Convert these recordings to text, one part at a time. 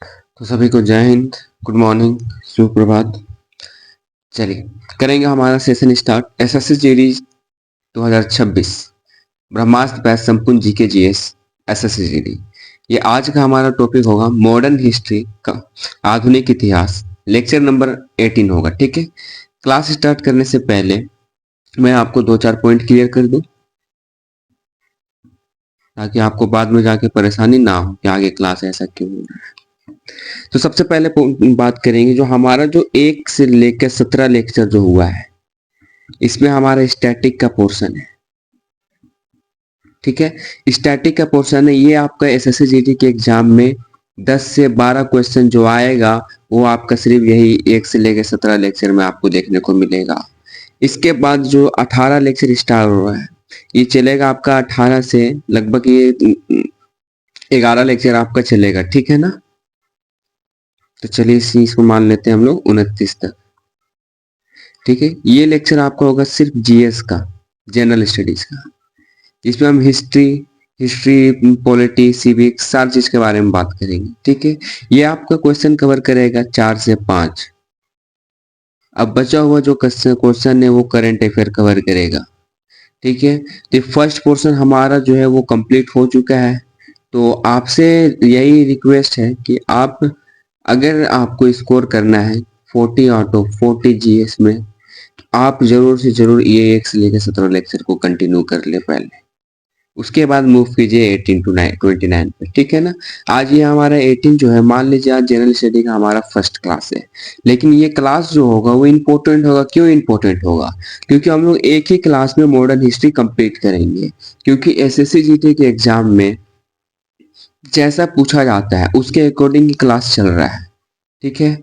तो सभी को जय हिंद, गुड मॉर्निंग, सुप्रभात। चलिए करेंगे हमारा सेशन स्टार्ट। एसएससी जीडी 2026 ब्रह्मास्त्र बैच संपूर्ण जीके जीएस एसएससी जीडी। ये आज का हमारा टॉपिक होगा मॉडर्न हिस्ट्री का आधुनिक इतिहास। लेक्चर नंबर 18 होगा। ठीक है, क्लास स्टार्ट करने से पहले मैं आपको दो चार पॉइंट क्लियर कर दूं ताकि आपको बाद में जाके परेशानी ना हो कि आगे क्लास ऐसा क्यों हो रहा है। तो सबसे पहले बात करेंगे जो हमारा जो 1 से लेकर 17 लेक्चर जो हुआ है, इसमें हमारा स्टैटिक का पोर्शन है। ठीक है, स्टैटिक का पोर्शन है, ये आपका एसएससी जीडी के एग्जाम में 10 से 12 क्वेश्चन जो आएगा वो आपका सिर्फ यही 1 से लेकर 17 लेक्चर में आपको देखने को मिलेगा। इसके बाद जो 18 लेक्चर स्टार्ट हो रहा है, ये चलेगा आपका 18 से लगभग ये 11 लेक्चर आपका चलेगा। ठीक है ना, तो चलिए इस चीज को मान लेते हैं हम लोग 29 तक। ठीक है, ये लेक्चर आपका होगा सिर्फ जीएस का, जनरल स्टडीज का, जिसमें हम हिस्ट्री हिस्ट्री पॉलिटी सिविक्स सारी चीज के बारे में बात करेंगे। ठीक है, ये आपका क्वेश्चन कवर करेगा 4 से 5। अब बचा हुआ जो क्वेश्चन है वो करंट अफेयर कवर करेगा। ठीक है, तो फर्स्ट पोर्शन हमारा जो है वो कंप्लीट हो चुका है। तो आपसे यही रिक्वेस्ट है कि आप, अगर आपको स्कोर करना है 40 आउट ऑफ 40 जीएस में, आप जरूर से जरूर ये 1 से लेकर 17 लेक्चर को कंटिन्यू कर ले पहले, उसके बाद मूव कीजिए 18 टू 29 पे। ठीक है ना, आज ये हमारा 18 जो है, मान लीजिए आज जनरल स्टडी का हमारा फर्स्ट क्लास है, लेकिन ये क्लास जो होगा वो इम्पोर्टेंट होगा। क्यों इम्पोर्टेंट होगा? क्योंकि हम लोग एक ही क्लास में मॉडर्न हिस्ट्री कंप्लीट करेंगे। क्योंकि एसएससी जीडी के एग्जाम में जैसा पूछा जाता है उसके अकॉर्डिंग क्लास चल रहा है। ठीक है,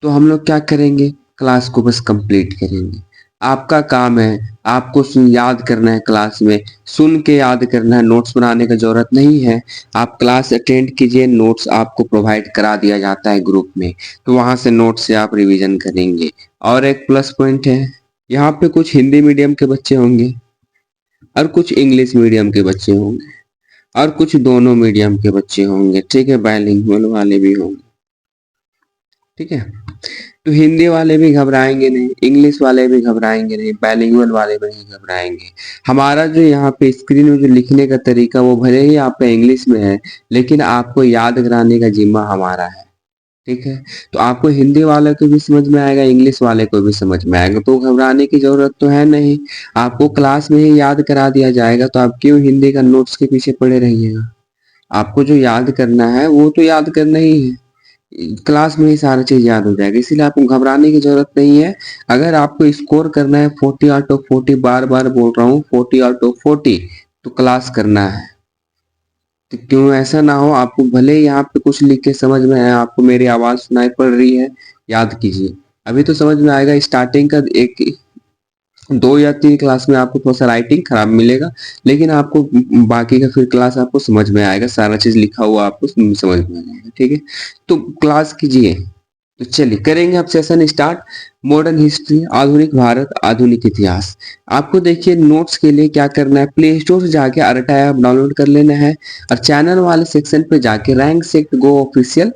तो हम लोग क्या करेंगे, क्लास को बस कंप्लीट करेंगे। आपका काम है, आपको याद करना है, क्लास में सुन के याद करना है, नोट्स बनाने की जरूरत नहीं है। आप क्लास अटेंड कीजिए, नोट्स आपको प्रोवाइड करा दिया जाता है ग्रुप में, तो वहां से नोट्स से आप रिवीजन करेंगे। और एक प्लस पॉइंट है, यहाँ पे कुछ हिंदी मीडियम के बच्चे होंगे और कुछ इंग्लिश मीडियम के बच्चे होंगे और कुछ दोनों मीडियम के बच्चे होंगे। ठीक है, बायलिंगुअल वाले भी होंगे। ठीक है, तो हिंदी वाले भी घबराएंगे नहीं, इंग्लिश वाले भी घबराएंगे नहीं, बाइलिंगुअल वाले भी नहीं घबराएंगे। हमारा जो यहाँ पे स्क्रीन में जो लिखने का तरीका, वो भले ही आपका इंग्लिश में है, लेकिन आपको याद कराने का जिम्मा हमारा है। ठीक है, तो आपको हिंदी वाले को भी समझ में आएगा, इंग्लिश वाले को भी समझ में आएगा, तो घबराने की जरूरत तो है नहीं। आपको क्लास में ही याद करा दिया जाएगा, तो आप क्यों हिंदी का नोट्स के पीछे पड़े रहिएगा। आपको जो याद करना है वो तो याद करना ही है, क्लास में ही सारा चीज याद हो जाएगा, इसीलिए आपको घबराने की जरूरत नहीं है। अगर आपको स्कोर करना है 40 आउट ऑफ 40, बार बार बोल रहा हूँ 40 आउट ऑफ 40, तो क्लास करना है। तो क्यों ऐसा ना हो, आपको भले ही यहाँ पे कुछ लिख के समझ में है, आपको मेरी आवाज सुनाई पड़ रही है, याद कीजिए। अभी तो समझ में आएगा, स्टार्टिंग का एक 2 या 3 क्लास में आपको थोड़ा सा राइटिंग खराब मिलेगा, लेकिन आपको बाकी का फिर क्लास आपको समझ में आएगा, सारा चीज लिखा हुआ आपको समझ में आ जाएगा। ठीक है, तो क्लास कीजिए। तो चलिए करेंगे अब सेशन स्टार्ट। मॉडर्न हिस्ट्री, आधुनिक भारत, आधुनिक इतिहास। आपको देखिए नोट्स के लिए क्या करना है, प्ले स्टोर से जाके अरटा ऐप डाउनलोड कर लेना है और चैनल वाले सेक्शन पे जाके रैंक सेक्ट गो ऑफिशियल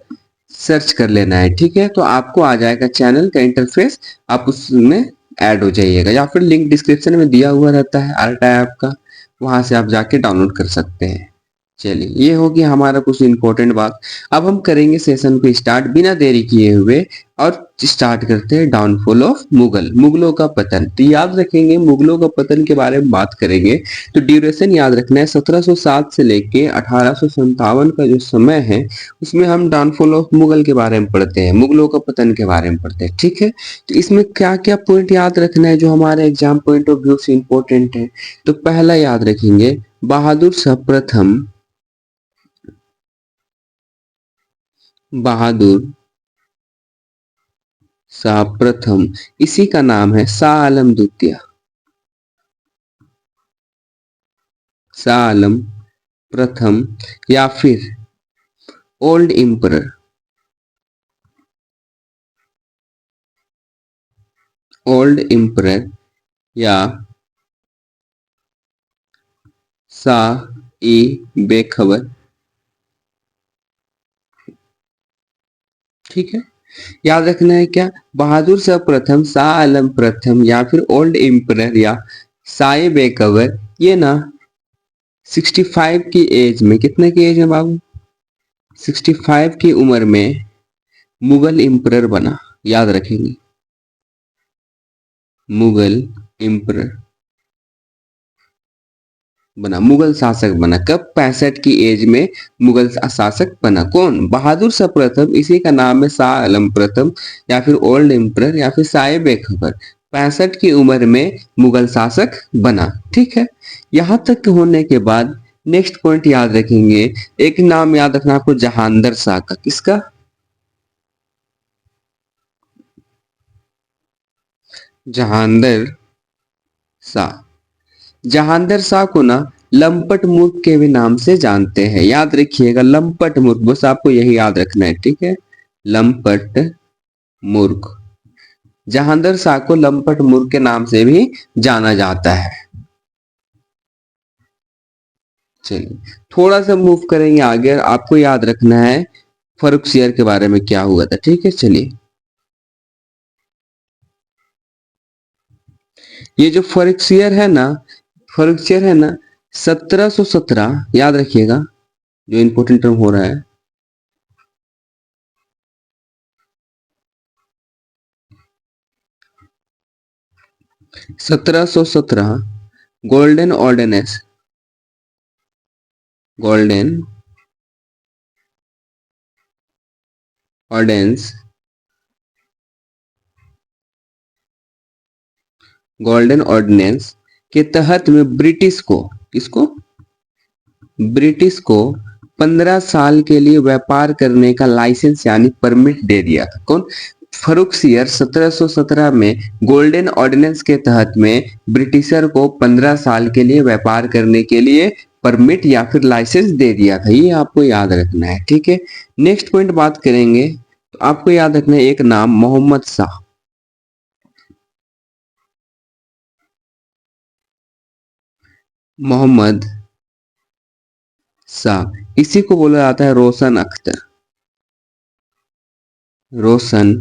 सर्च कर लेना है। ठीक है, तो आपको आ जाएगा चैनल का इंटरफेस, आप उसमें ऐड हो जाइएगा, या फिर लिंक डिस्क्रिप्शन में दिया हुआ रहता है अरटा ऐप का, वहां से आप जाके डाउनलोड कर सकते हैं। चलिए ये होगी हमारा कुछ इंपॉर्टेंट बात। अब हम करेंगे सेशन को स्टार्ट बिना देरी किए हुए, और स्टार्ट करते हैं डाउनफॉल ऑफ मुगल, मुगलों का पतन। तो याद रखेंगे, मुगलों का पतन के बारे में बात करेंगे तो ड्यूरेशन याद रखना है, 1707 से लेके 1857 का जो समय है, उसमें हम डाउनफॉल ऑफ मुगल के बारे में पढ़ते हैं, मुगलों का पतन के बारे में पढ़ते हैं। ठीक है, तो इसमें क्या क्या पॉइंट याद रखना है जो हमारे एग्जाम पॉइंट ऑफ व्यू से इंपॉर्टेंट है। तो पहला याद रखेंगे, बहादुर शाह प्रथम, बहादुर शाह प्रथम, इसी का नाम है शाह आलम द्वितीय, शाह आलम प्रथम, या फिर ओल्ड एम्परर, ओल्ड एम्परर, या शाह ए बेखबर, ठीक है, याद रखना है क्या, बहादुर शाह प्रथम, शाह आलम प्रथम या फिर ओल्ड एम्परर या साए बेकबर, ये ना 65 की एज में, कितने की एज में बाबू, 65 की उम्र में मुगल एम्परर बना। याद रखेंगे, मुगल एम्परर बना, मुगल शासक बना। कब, 65 की एज में मुगल शासक बना। कौन, बहादुर शाह प्रथम, इसी का नाम है शाह आलम प्रथम या फिर ओल्ड एम्परर या फिर साए बेखबर। 65 की उम्र में मुगल शासक बना। ठीक है, यहां तक होने के बाद नेक्स्ट पॉइंट याद रखेंगे, एक नाम याद रखना आपको, जहांदर शाह का। किसका, जहांदर शाह। जहांदर शाह को ना लंपट मूर्ख के भी नाम से जानते हैं। याद रखिएगा, लंपट मूर्ख, बस आपको यही याद रखना है। ठीक है, लंपट मूर्ख, जहांदर शाह को लंपट मूर्ख के नाम से भी जाना जाता है। चलिए थोड़ा सा मूव करेंगे आगे, आपको याद रखना है फर्रुखसियर के बारे में क्या हुआ था। ठीक है, चलिए, ये जो फर्रुखसियर है ना 1717, याद रखिएगा, जो इंपोर्टेंट टर्म हो रहा है, 1717 golden ordinance, golden ordinance, golden ordinance के तहत में ब्रिटिश को, किसको, ब्रिटिश को 15 साल के लिए व्यापार करने का लाइसेंस यानी परमिट दे दिया था। कौन, फर्रुखसियर 1717 में गोल्डन ऑर्डिनेंस के तहत में ब्रिटिशर को 15 साल के लिए व्यापार करने के लिए परमिट या फिर लाइसेंस दे दिया था। ये आपको याद रखना है। ठीक है, नेक्स्ट पॉइंट बात करेंगे, तो आपको याद रखना है एक नाम, मोहम्मद शाह। मोहम्मद शाह, इसी को बोला जाता है रोशन अख्तर, रोशन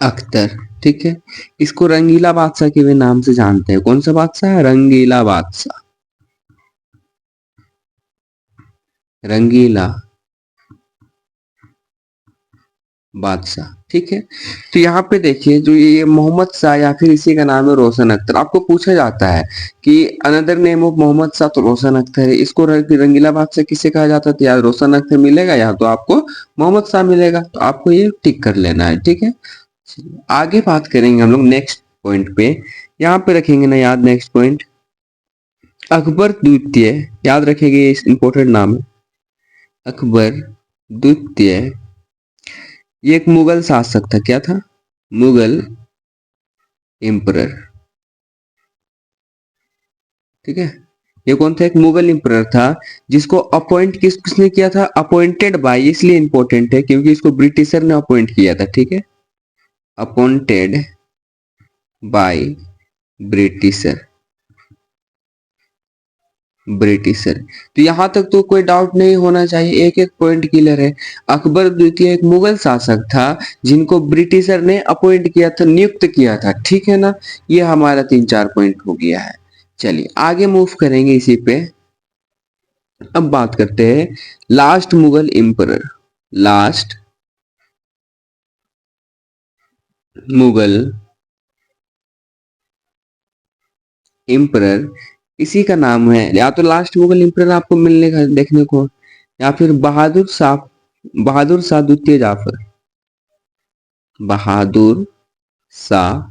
अख्तर। ठीक है, इसको रंगीला बादशाह के भी नाम से जानते हैं। कौन सा बादशाह, रंगीला बादशाह, रंगीला बादशाह। ठीक है, तो यहाँ पे देखिए, जो ये मोहम्मद शाह या फिर इसी का नाम है रोशन अख्तर, आपको पूछा जाता है कि another name of Mohammad Shah, तो रोशन अख्तर है। इसको रंगीला बादशाह किसे कहा जाता है, तो या रोशन अख्तर मिलेगा या तो आपको मोहम्मद शाह मिलेगा, तो आपको ये टिक कर लेना है। ठीक है, आगे बात करेंगे हम लोग नेक्स्ट पॉइंट पे, यहाँ पे रखेंगे ना याद, नेक्स्ट पॉइंट अकबर द्वितीय। याद रखेंगे, ये इंपॉर्टेंट नाम है, अकबर द्वितीय। ये एक मुगल शासक था, क्या था, मुगल एम्परर। ठीक है, ये कौन था, एक मुगल एम्परर था, जिसको अपॉइंट किसने किया था, अपॉइंटेड बाय, इसलिए इंपॉर्टेंट है क्योंकि इसको ब्रिटिशर ने अपॉइंट किया था। ठीक है, अपॉइंटेड बाय ब्रिटिशर, ब्रिटिशर। तो यहां तक तो कोई डाउट नहीं होना चाहिए, एक एक पॉइंट क्लियर है। अकबर द्वितीय एक मुगल शासक था जिनको ब्रिटिशर ने अपॉइंट किया था, नियुक्त किया था। ठीक है ना, ये हमारा 3-4 पॉइंट हो गया है। चलिए आगे मूव करेंगे इसी पे। अब बात करते हैं last Mughal emperor, last Mughal emperor, इसी का नाम है, या तो लास्ट मुगल एम्परर आपको मिलने का देखने को, या फिर बहादुर शाह, बहादुर शाह द्वितीय जाफर, बहादुर शाह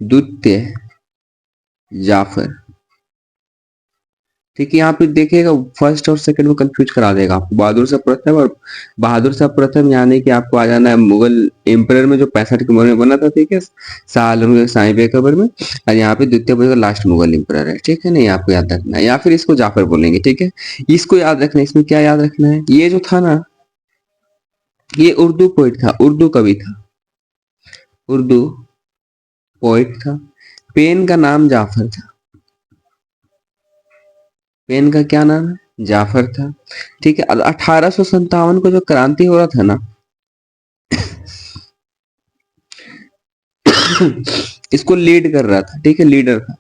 द्वितीय जाफर। ठीक है, यहाँ पे देखिएगा फर्स्ट और सेकंड में कंफ्यूज करा देगा आपको, बहादुर शाह प्रथम और बहादुर शाह प्रथम, यानी कि आपको आ जाना है मुगल एम्परर में जो 65 की उम्र में बना था। ठीक है, शाह आलम साई बेकबर में, और यहाँ पे द्वितीय बोलेगा लास्ट मुगल एम्परर है। ठीक है, नहीं आपको याद रखना है, या फिर इसको जाफर बोलेंगे। ठीक है, इसको याद रखना है, इसमें क्या याद रखना है, ये जो था ना, ये उर्दू पोइट था, उर्दू कवि था, उर्दू पोइट था। पेन का नाम जाफर था, पेन का क्या नाम है, जाफर था। ठीक है, 1857 को जो क्रांति हो रहा था ना, इसको लीड कर रहा था। ठीक है, लीडर था।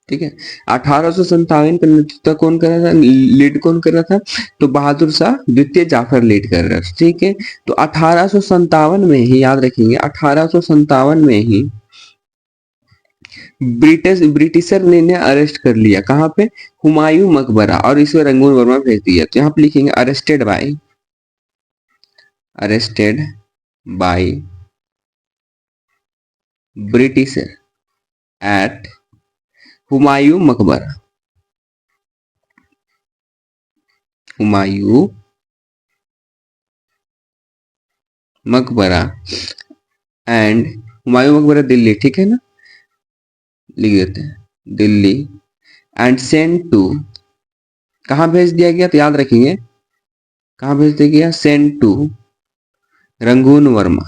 ठीक है, 1857 का नेतृत्व कौन कर रहा था, लीड कौन कर रहा था, तो बहादुर शाह द्वितीय जाफर लीड कर रहा था। ठीक है, तो 1857 में ही, याद रखेंगे, 1857 में ही ब्रिटिशर ने इन्हें अरेस्ट कर लिया। कहां पे, हुमायूं मकबरा, और इसे रंगून वर्मा भेज दिया। तो यहां पे लिखेंगे arrested by britisher at Humayun मकबरा, हुमायूं मकबरा एंड, हुमायूं मकबरा दिल्ली। ठीक है ना, लिख देते हैं दिल्ली। एंड सेंड टू, कहां भेज दिया गया, तो याद रखेंगे कहां भेज दिया गया, सेंड टू रंगून वर्मा।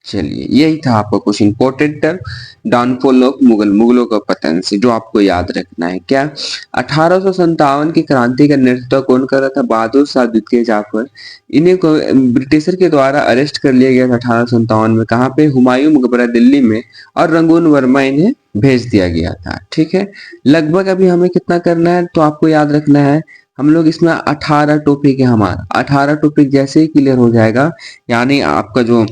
चलिए, यही था आपका क्वेश्चन, इंपॉर्टेंट डाउनफॉल ऑफ मुगलों का पतन से, जो आपको याद रखना है। क्या 1857 की क्रांति का नेतृत्व कौन कर रहा था, बहादुर शाह द्वितीय जाफर। इन्हें ब्रिटिशर के द्वारा अरेस्ट कर लिया गया था 1857 में। कहाँ पे, हुमायूं मकबरा दिल्ली में, और रंगून वर्मा इन्हें भेज दिया गया था। ठीक है, लगभग अभी हमें कितना करना है, तो आपको याद रखना है, हम लोग इसमें 18 टॉपिक है हमारा। 18 टॉपिक जैसे ही क्लियर हो जाएगा, यानी आपका जो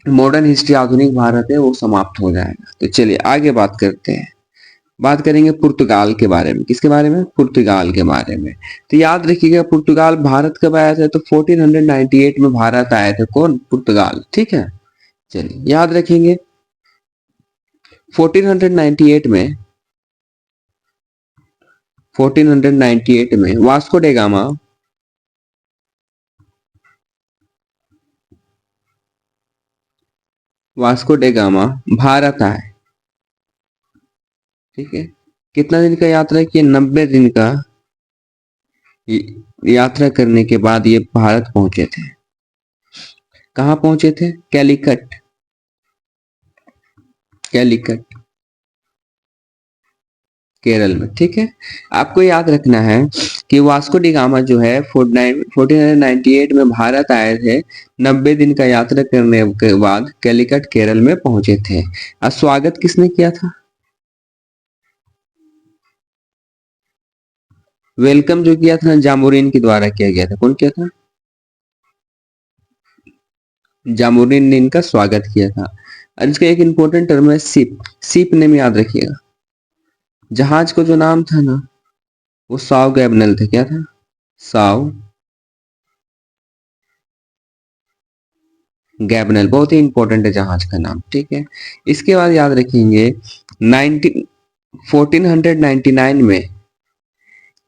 मॉडर्न हिस्ट्री आधुनिक भारत है वो समाप्त हो जाएगा। तो चलिए आगे बात करते हैं। बात करेंगे पुर्तगाल के बारे में। किसके बारे में, पुर्तगाल के बारे में। तो याद रखिएगा, पुर्तगाल भारत कब आया था, तो 1498 में भारत आए थे। कौन, पुर्तगाल। ठीक है, चलिए याद रखेंगे 1498 में, 1498 में Vasco day gamma, Vasco day gamma Bharat आए। ठीक है, कितना दिन का यात्रा किया, 90 दिन का यात्रा करने के बाद ये भारत पहुंचे थे। कहाँ पहुंचे थे, कैलिकट, कैलिकट केरल में। ठीक है, आपको याद रखना है कि वास्को डी गामा जो है 1498 में भारत आए थे। 90 दिन का यात्रा करने के बाद कैलिकट केरल में पहुंचे थे। और स्वागत किसने किया था, वेलकम जो किया था जामोरिन के द्वारा किया गया था। कौन किया था, जामोरिन ने इनका स्वागत किया था। और इसका एक इंपॉर्टेंट टर्म है शिप, शिप नेम याद रखिएगा। जहाज को जो नाम था ना, वो साव गैबनल थे। क्या था, साव गैबनल, बहुत ही इंपॉर्टेंट है जहाज का नाम। ठीक है, इसके बाद याद रखेंगे 1499 में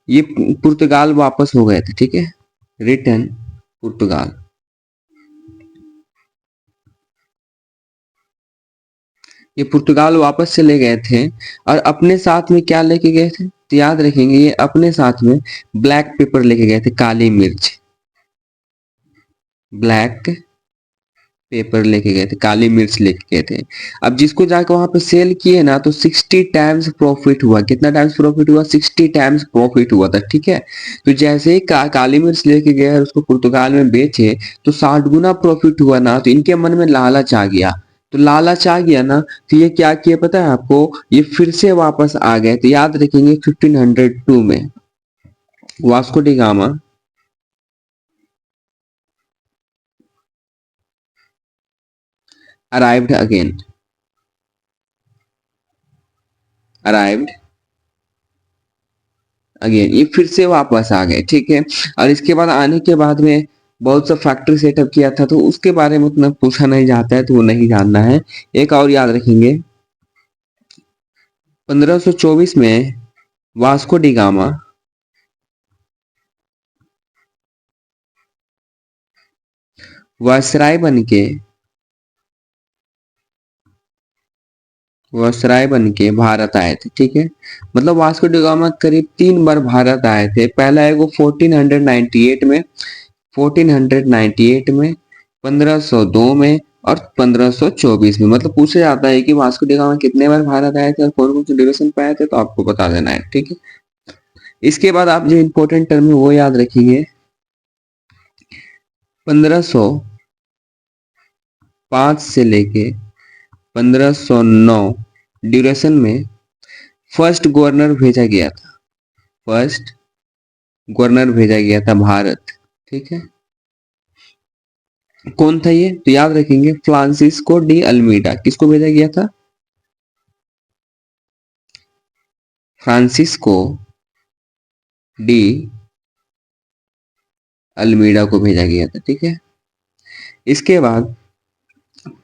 ये पुर्तगाल वापस हो गए थे। ठीक है, रिटर्न पुर्तगाल। ये पुर्तगाल वापस चले गए थे, और अपने साथ में क्या लेके गए थे, तो याद रखेंगे ये अपने साथ में ब्लैक पेपर लेके गए थे, काली मिर्च, ब्लैक पेपर लेके गए थे, काली मिर्च लेके गए थे। अब जिसको जाकर वहां पे सेल किए ना, तो 60 टाइम्स प्रॉफिट हुआ। कितना टाइम्स प्रॉफिट हुआ, 60 टाइम्स प्रॉफिट हुआ था। ठीक है, तो जैसे ही काली मिर्च लेके गए और उसको पुर्तगाल में बेचे, तो 60 गुना प्रॉफिट हुआ ना, तो इनके मन में लालच आ गया। तो लालच आ गया ना, तो ये क्या किए पता है आपको, ये फिर से वापस आ गए। तो याद रखेंगे 1502 में Vasco D gamma arrived again, arrived again, ये फिर से वापस आ गए। ठीक है, और इसके बाद आने के बाद में बहुत सा फैक्ट्री सेटअप किया था, तो उसके बारे में उतना पूछा नहीं जाता है, तो वो नहीं जानना है। एक और याद रखेंगे, 1524 में वास्को डी गामा वायसराय बन के, वायसराय बन के भारत आए थे। ठीक है, मतलब वास्को डी गामा करीब 3 बार भारत आए थे। पहला है वो 1498 में, 1498 में, 1502 में, और 1524 में। मतलब पूछा जाता है कि वास्को डी गामा कितने बार भारत आए थे और कौन कौन से ड्यूरेशन पे आए थे, तो आपको बता देना है, ठीक है। इसके बाद आप जो इंपॉर्टेंट टर्म है वो याद रखेंगे। 1505 से लेके 1509 ड्यूरेशन में फर्स्ट गवर्नर भेजा गया था, फर्स्ट गवर्नर भेजा गया था भारत, ठीक है। कौन था ये, तो याद रखेंगे फ्रांसिस्को डी अल्मीडा। किसको भेजा गया था, फ्रांसिस्को डी अल्मीडा को भेजा गया था, ठीक है। इसके बाद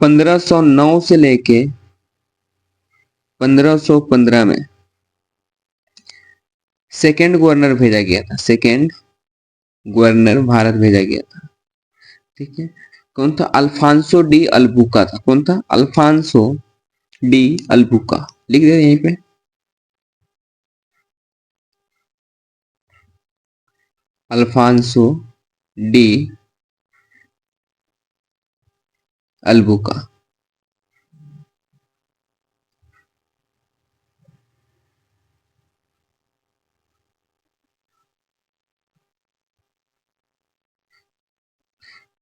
1509 से लेके 1515 में सेकेंड गवर्नर भेजा गया था, सेकेंड गवर्नर भारत भेजा गया था, ठीक है। कौन था, अल्फांसो डी अल्बुका था। कौन था, अल्फांसो डी अल्बुका। लिख दे यहीं पे, अल्फांसो डी अल्बुका।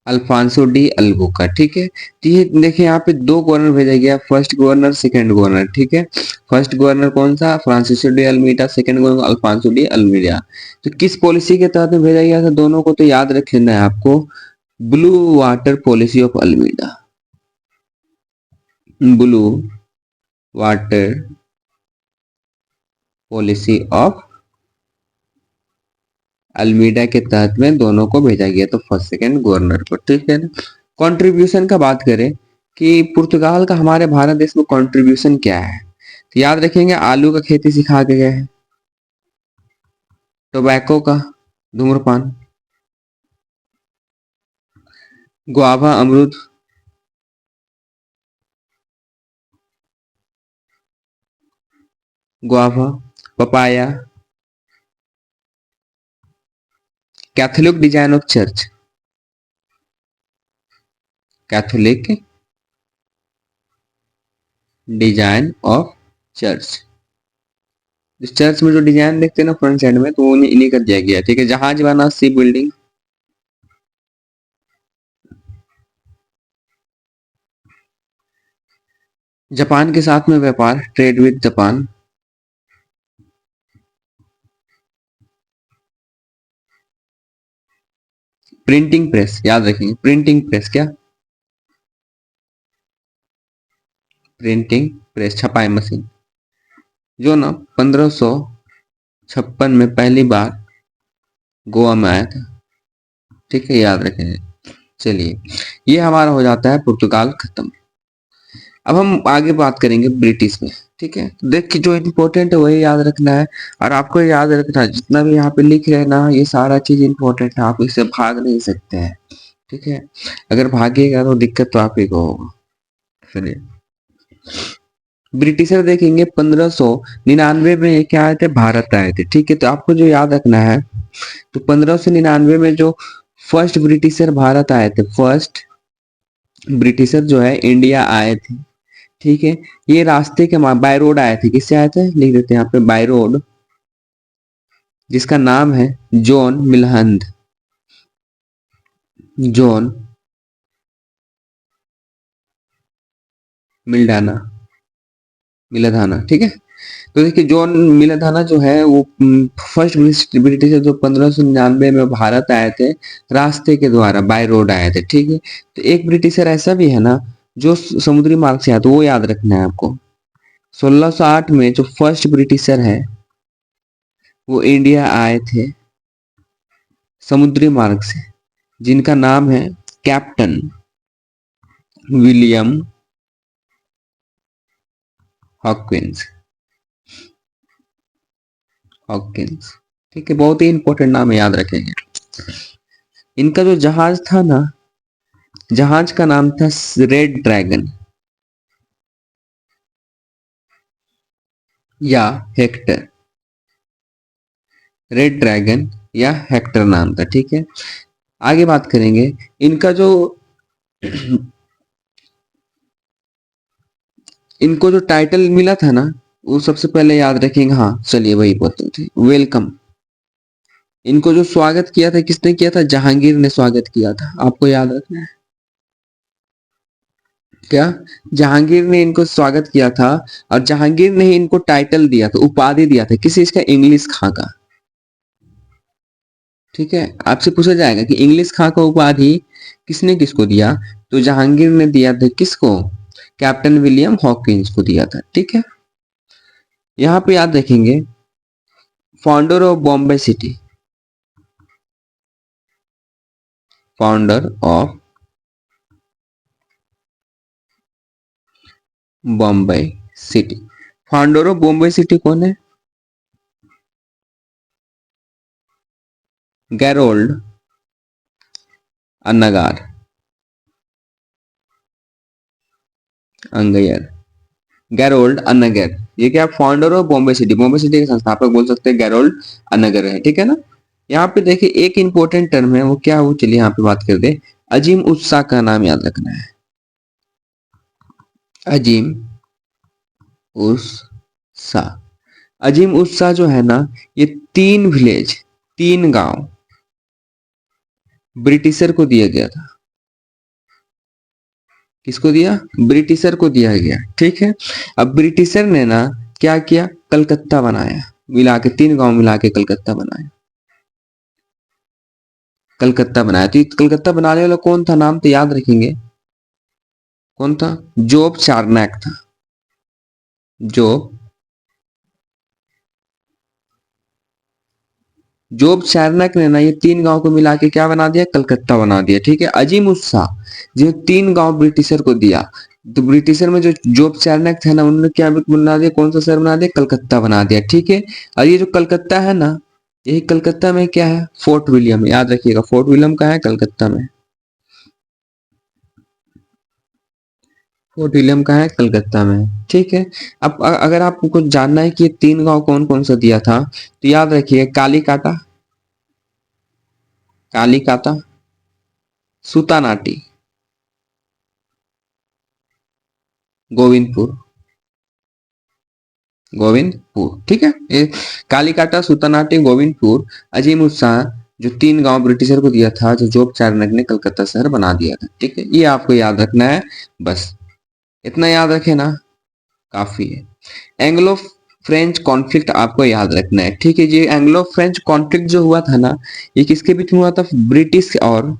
अल्फांसो डी अल्बुका, ठीक है। तो ये देखिए यहाँ पे दो गवर्नर भेजा गया, फर्स्ट गवर्नर सेकंड गवर्नर, ठीक है। फर्स्ट गवर्नर कौन सा, Francisco de Almeida, second governor Alfonso de Almeida. तो किस पॉलिसी के तहत में भेजा गया था दोनों को, तो याद रखना है आपको, blue water policy of Almeida, blue water policy of Almeida के तहत में दोनों को भेजा गया, तो फर्स्ट सेकंड गवर्नर को, ठीक है ना। कंट्रीब्यूशन का बात करें कि पुर्तगाल का हमारे भारत देश में कंट्रीब्यूशन क्या है, तो याद रखेंगे आलू का खेती सिखा के गए हैं, टोबैको का, धूम्रपान, गुआवा अमरूद, guava, papaya, Catholic design of church, Catholic design of church. Church में जो डिजाइन देखते हैं ना फ्रंट साइड में, तो वो इन्हीं का दिया गया, ठीक है। जहाज बना, शिप बिल्डिंग, जापान के साथ में व्यापार, trade with Japan, printing press, याद रखेंगे प्रिंटिंग प्रेस, क्या, प्रिंटिंग प्रेस, छपाई मशीन, जो ना 1556 में पहली बार गोवा में आया था, ठीक है, याद रखेंगे। चलिए, ये हमारा हो जाता है पुर्तगाल खत्म। अब हम आगे बात करेंगे ब्रिटिश में, ठीक है। देखिए जो इम्पोर्टेंट है वही याद रखना है, और आपको याद रखना है जितना भी यहाँ पे लिख रहे हैं ना, ये सारा चीज इम्पोर्टेंट है, आप इससे भाग नहीं सकते हैं, ठीक है। अगर भागिएगा तो दिक्कत तो आप ही को होगा। चलिए, ब्रिटिशर देखेंगे 1599 में क्या आए थे, भारत आए थे, ठीक है। तो आपको जो याद रखना है, तो 1599 में जो फर्स्ट ब्रिटिशर भारत आए थे, फर्स्ट ब्रिटिशर जो है इंडिया आए थे, ठीक है। ये रास्ते के बाय रोड आए थे, किससे आए थे, लिख देते हैं यहाँ पे बाय रोड, जिसका नाम है जॉन मिलहंद, जॉन मिल्डाना, मिलाधाना, ठीक है। तो देखिए जॉन मिलाधाना जो है वो फर्स्ट ब्रिटिशर जो 1599 में भारत आए थे, रास्ते के द्वारा बाय रोड आए थे, ठीक है। तो एक ब्रिटिशर ऐसा भी है ना जो समुद्री मार्ग से आया, तो वो याद रखना है आपको। 1608 में जो फर्स्ट ब्रिटिशर है वो इंडिया आए थे समुद्री मार्ग से, जिनका नाम है कैप्टन विलियम हॉकिंस, हॉकिंस, ठीक है। बहुत ही इंपॉर्टेंट नाम है, याद रखेंगे। इनका जो जहाज था ना, जहाज का नाम था रेड ड्रैगन या हेक्टर, रेड ड्रैगन या हेक्टर नाम था, ठीक है। आगे बात करेंगे इनका जो इनको जो टाइटल मिला था ना, वो सबसे पहले याद रखेंगे। हाँ चलिए वही बोलते थे, वेलकम। इनको जो स्वागत किया था किसने किया था? जहांगीर ने स्वागत किया था, आपको याद रखना है। क्या? जहांगीर ने इनको स्वागत किया था, और जहांगीर ने ही इनको टाइटल दिया था, उपाधि दिया था। किसी इसका इंग्लिश खां का। ठीक है, आपसे पूछा जाएगा कि इंग्लिश खां का उपाधि किसने किसको दिया, तो जहांगीर ने दिया था किसको? कैप्टन विलियम हॉकिंस को दिया था। ठीक है, यहाँ पे याद रखेंगे founder of Bombay city, founder of Bombay city. Founder of Bombay city कौन है? गैरोल्ड अन्नगार अंगैयर, गैरोल्ड अन्नगर। ये क्या? Founder of Bombay city, Bombay city के संस्थापक बोल सकते हैं गैरोल्ड अन्नगर है। ठीक है ना। यहाँ पे देखिए एक इंपॉर्टेंट टर्म है, वो क्या है वो चलिए यहाँ पे बात कर दे। अजीम उत्साह का नाम याद रखना है। अजीम उत्साह, अजीम उत्साह जो है ना, ये 3 विलेज, 3 गांव ब्रिटिशर को दिया गया था। किसको दिया? ब्रिटिशर को दिया गया। ठीक है, अब ब्रिटिशर ने ना क्या किया? कलकत्ता बनाया, मिला के 3 गांव मिला के कलकत्ता बनाया। कलकत्ता बनाया, तो कलकत्ता बनाने वाला कौन था? नाम तो याद रखेंगे, कौन था? जोब चार्नैक था। जोब जोब चार्नक ने ना ये 3 गांव को मिला के क्या बना दिया? कलकत्ता बना दिया। ठीक है, अजीम उत्साह जो 3 गांव ब्रिटिशर को दिया, तो ब्रिटिशर में जो जोब चार्नक थे ना, उन्होंने क्या बना दिया? कौन सा शहर बना दिया? कलकत्ता बना दिया। ठीक है, और ये जो कलकत्ता है ना, यही कलकत्ता में क्या है? Fort William. याद रखिएगा, फोर्ट विलियम कहाँ है? कलकत्ता में। फोर्ट विलियम कहाँ है? कलकत्ता में। ठीक है, अब अगर आपको कुछ जानना है कि ये 3 गांव कौन कौन सा दिया था, तो याद रखिए कालीकाटा, कालीकाता, सुतानाटी, गोविंदपुर, गोविंदपुर। ठीक है, ये कालीकाटा, सुतानाटी, गोविंदपुर, अजीम उत्साह, जो 3 गांव ब्रिटिशर को दिया था, जो जोब चार्नक ने कलकत्ता शहर बना दिया था। ठीक है, ये आपको याद रखना है। बस इतना याद रखे ना, काफी है। एंग्लो फ्रेंच कॉन्फ्लिक्ट आपको याद रखना है। ठीक है, ये एंग्लो फ्रेंच कॉन्फ्लिक्ट जो हुआ था ना, ये किसके बीच में हुआ था? ब्रिटिश और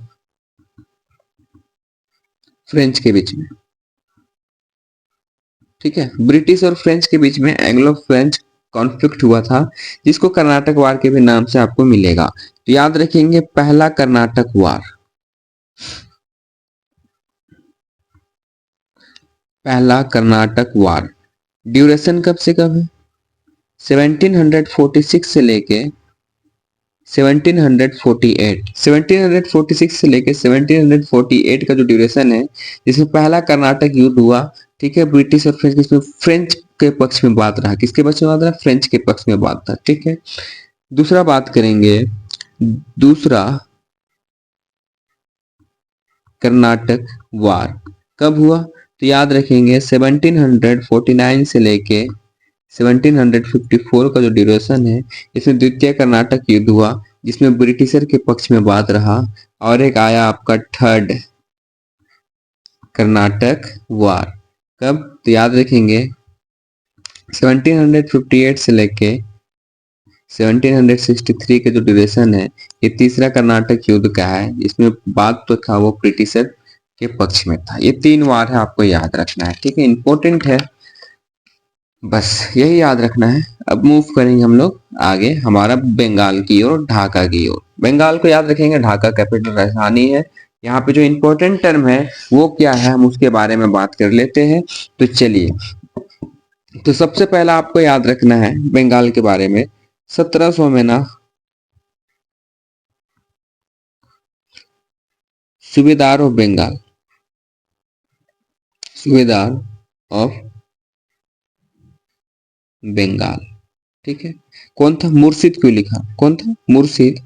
फ्रेंच के बीच में। ठीक है, ब्रिटिश और फ्रेंच के बीच में एंग्लो फ्रेंच कॉन्फ्लिक्ट हुआ था, जिसको कर्नाटक वार के भी नाम से आपको मिलेगा। तो याद रखेंगे पहला कर्नाटक वार, पहला कर्नाटक वार ड्यूरेशन कब से कब है? 1746 से लेके 1748, 1746 से लेके 1748 का जो ड्यूरेशन है, जिसमें पहला कर्नाटक युद्ध हुआ। ठीक है, ब्रिटिश और फ्रेंच, इसमें फ्रेंच के पक्ष में बात रहा। किसके पक्ष में बात रहा? फ्रेंच के पक्ष में बात था। ठीक है, दूसरा बात करेंगे, दूसरा कर्नाटक वार कब हुआ? तो याद रखेंगे 1749 से लेके 1754 का जो ड्यूरेशन है, इसमें द्वितीय कर्नाटक युद्ध हुआ, जिसमें ब्रिटिशर के पक्ष में बात रहा। और एक आया आपका थर्ड कर्नाटक वार, कब? तो याद रखेंगे 1758 से लेके 1763 के जो ड्यूरेशन है, ये तीसरा कर्नाटक युद्ध का है, इसमें बात तो था वो ब्रिटिशर के पक्ष में था। ये 3 वार है, आपको याद रखना है। ठीक है, इंपॉर्टेंट है, बस यही याद रखना है। अब मूव करेंगे हम लोग आगे, हमारा बंगाल की ओर, ढाका की ओर। बंगाल को याद रखेंगे, ढाका कैपिटल राजधानी है। यहाँ पे जो इंपॉर्टेंट टर्म है वो क्या है, हम उसके बारे में बात कर लेते हैं। तो चलिए, तो सबसे पहला आपको याद रखना है बंगाल के बारे में, 1700 में ना सूबेदार ऑफ बंगाल, सूबेदार ऑफ बंगाल। ठीक है, कौन था? मुर्शिद क्यों लिखा? कौन था? मुर्शिद,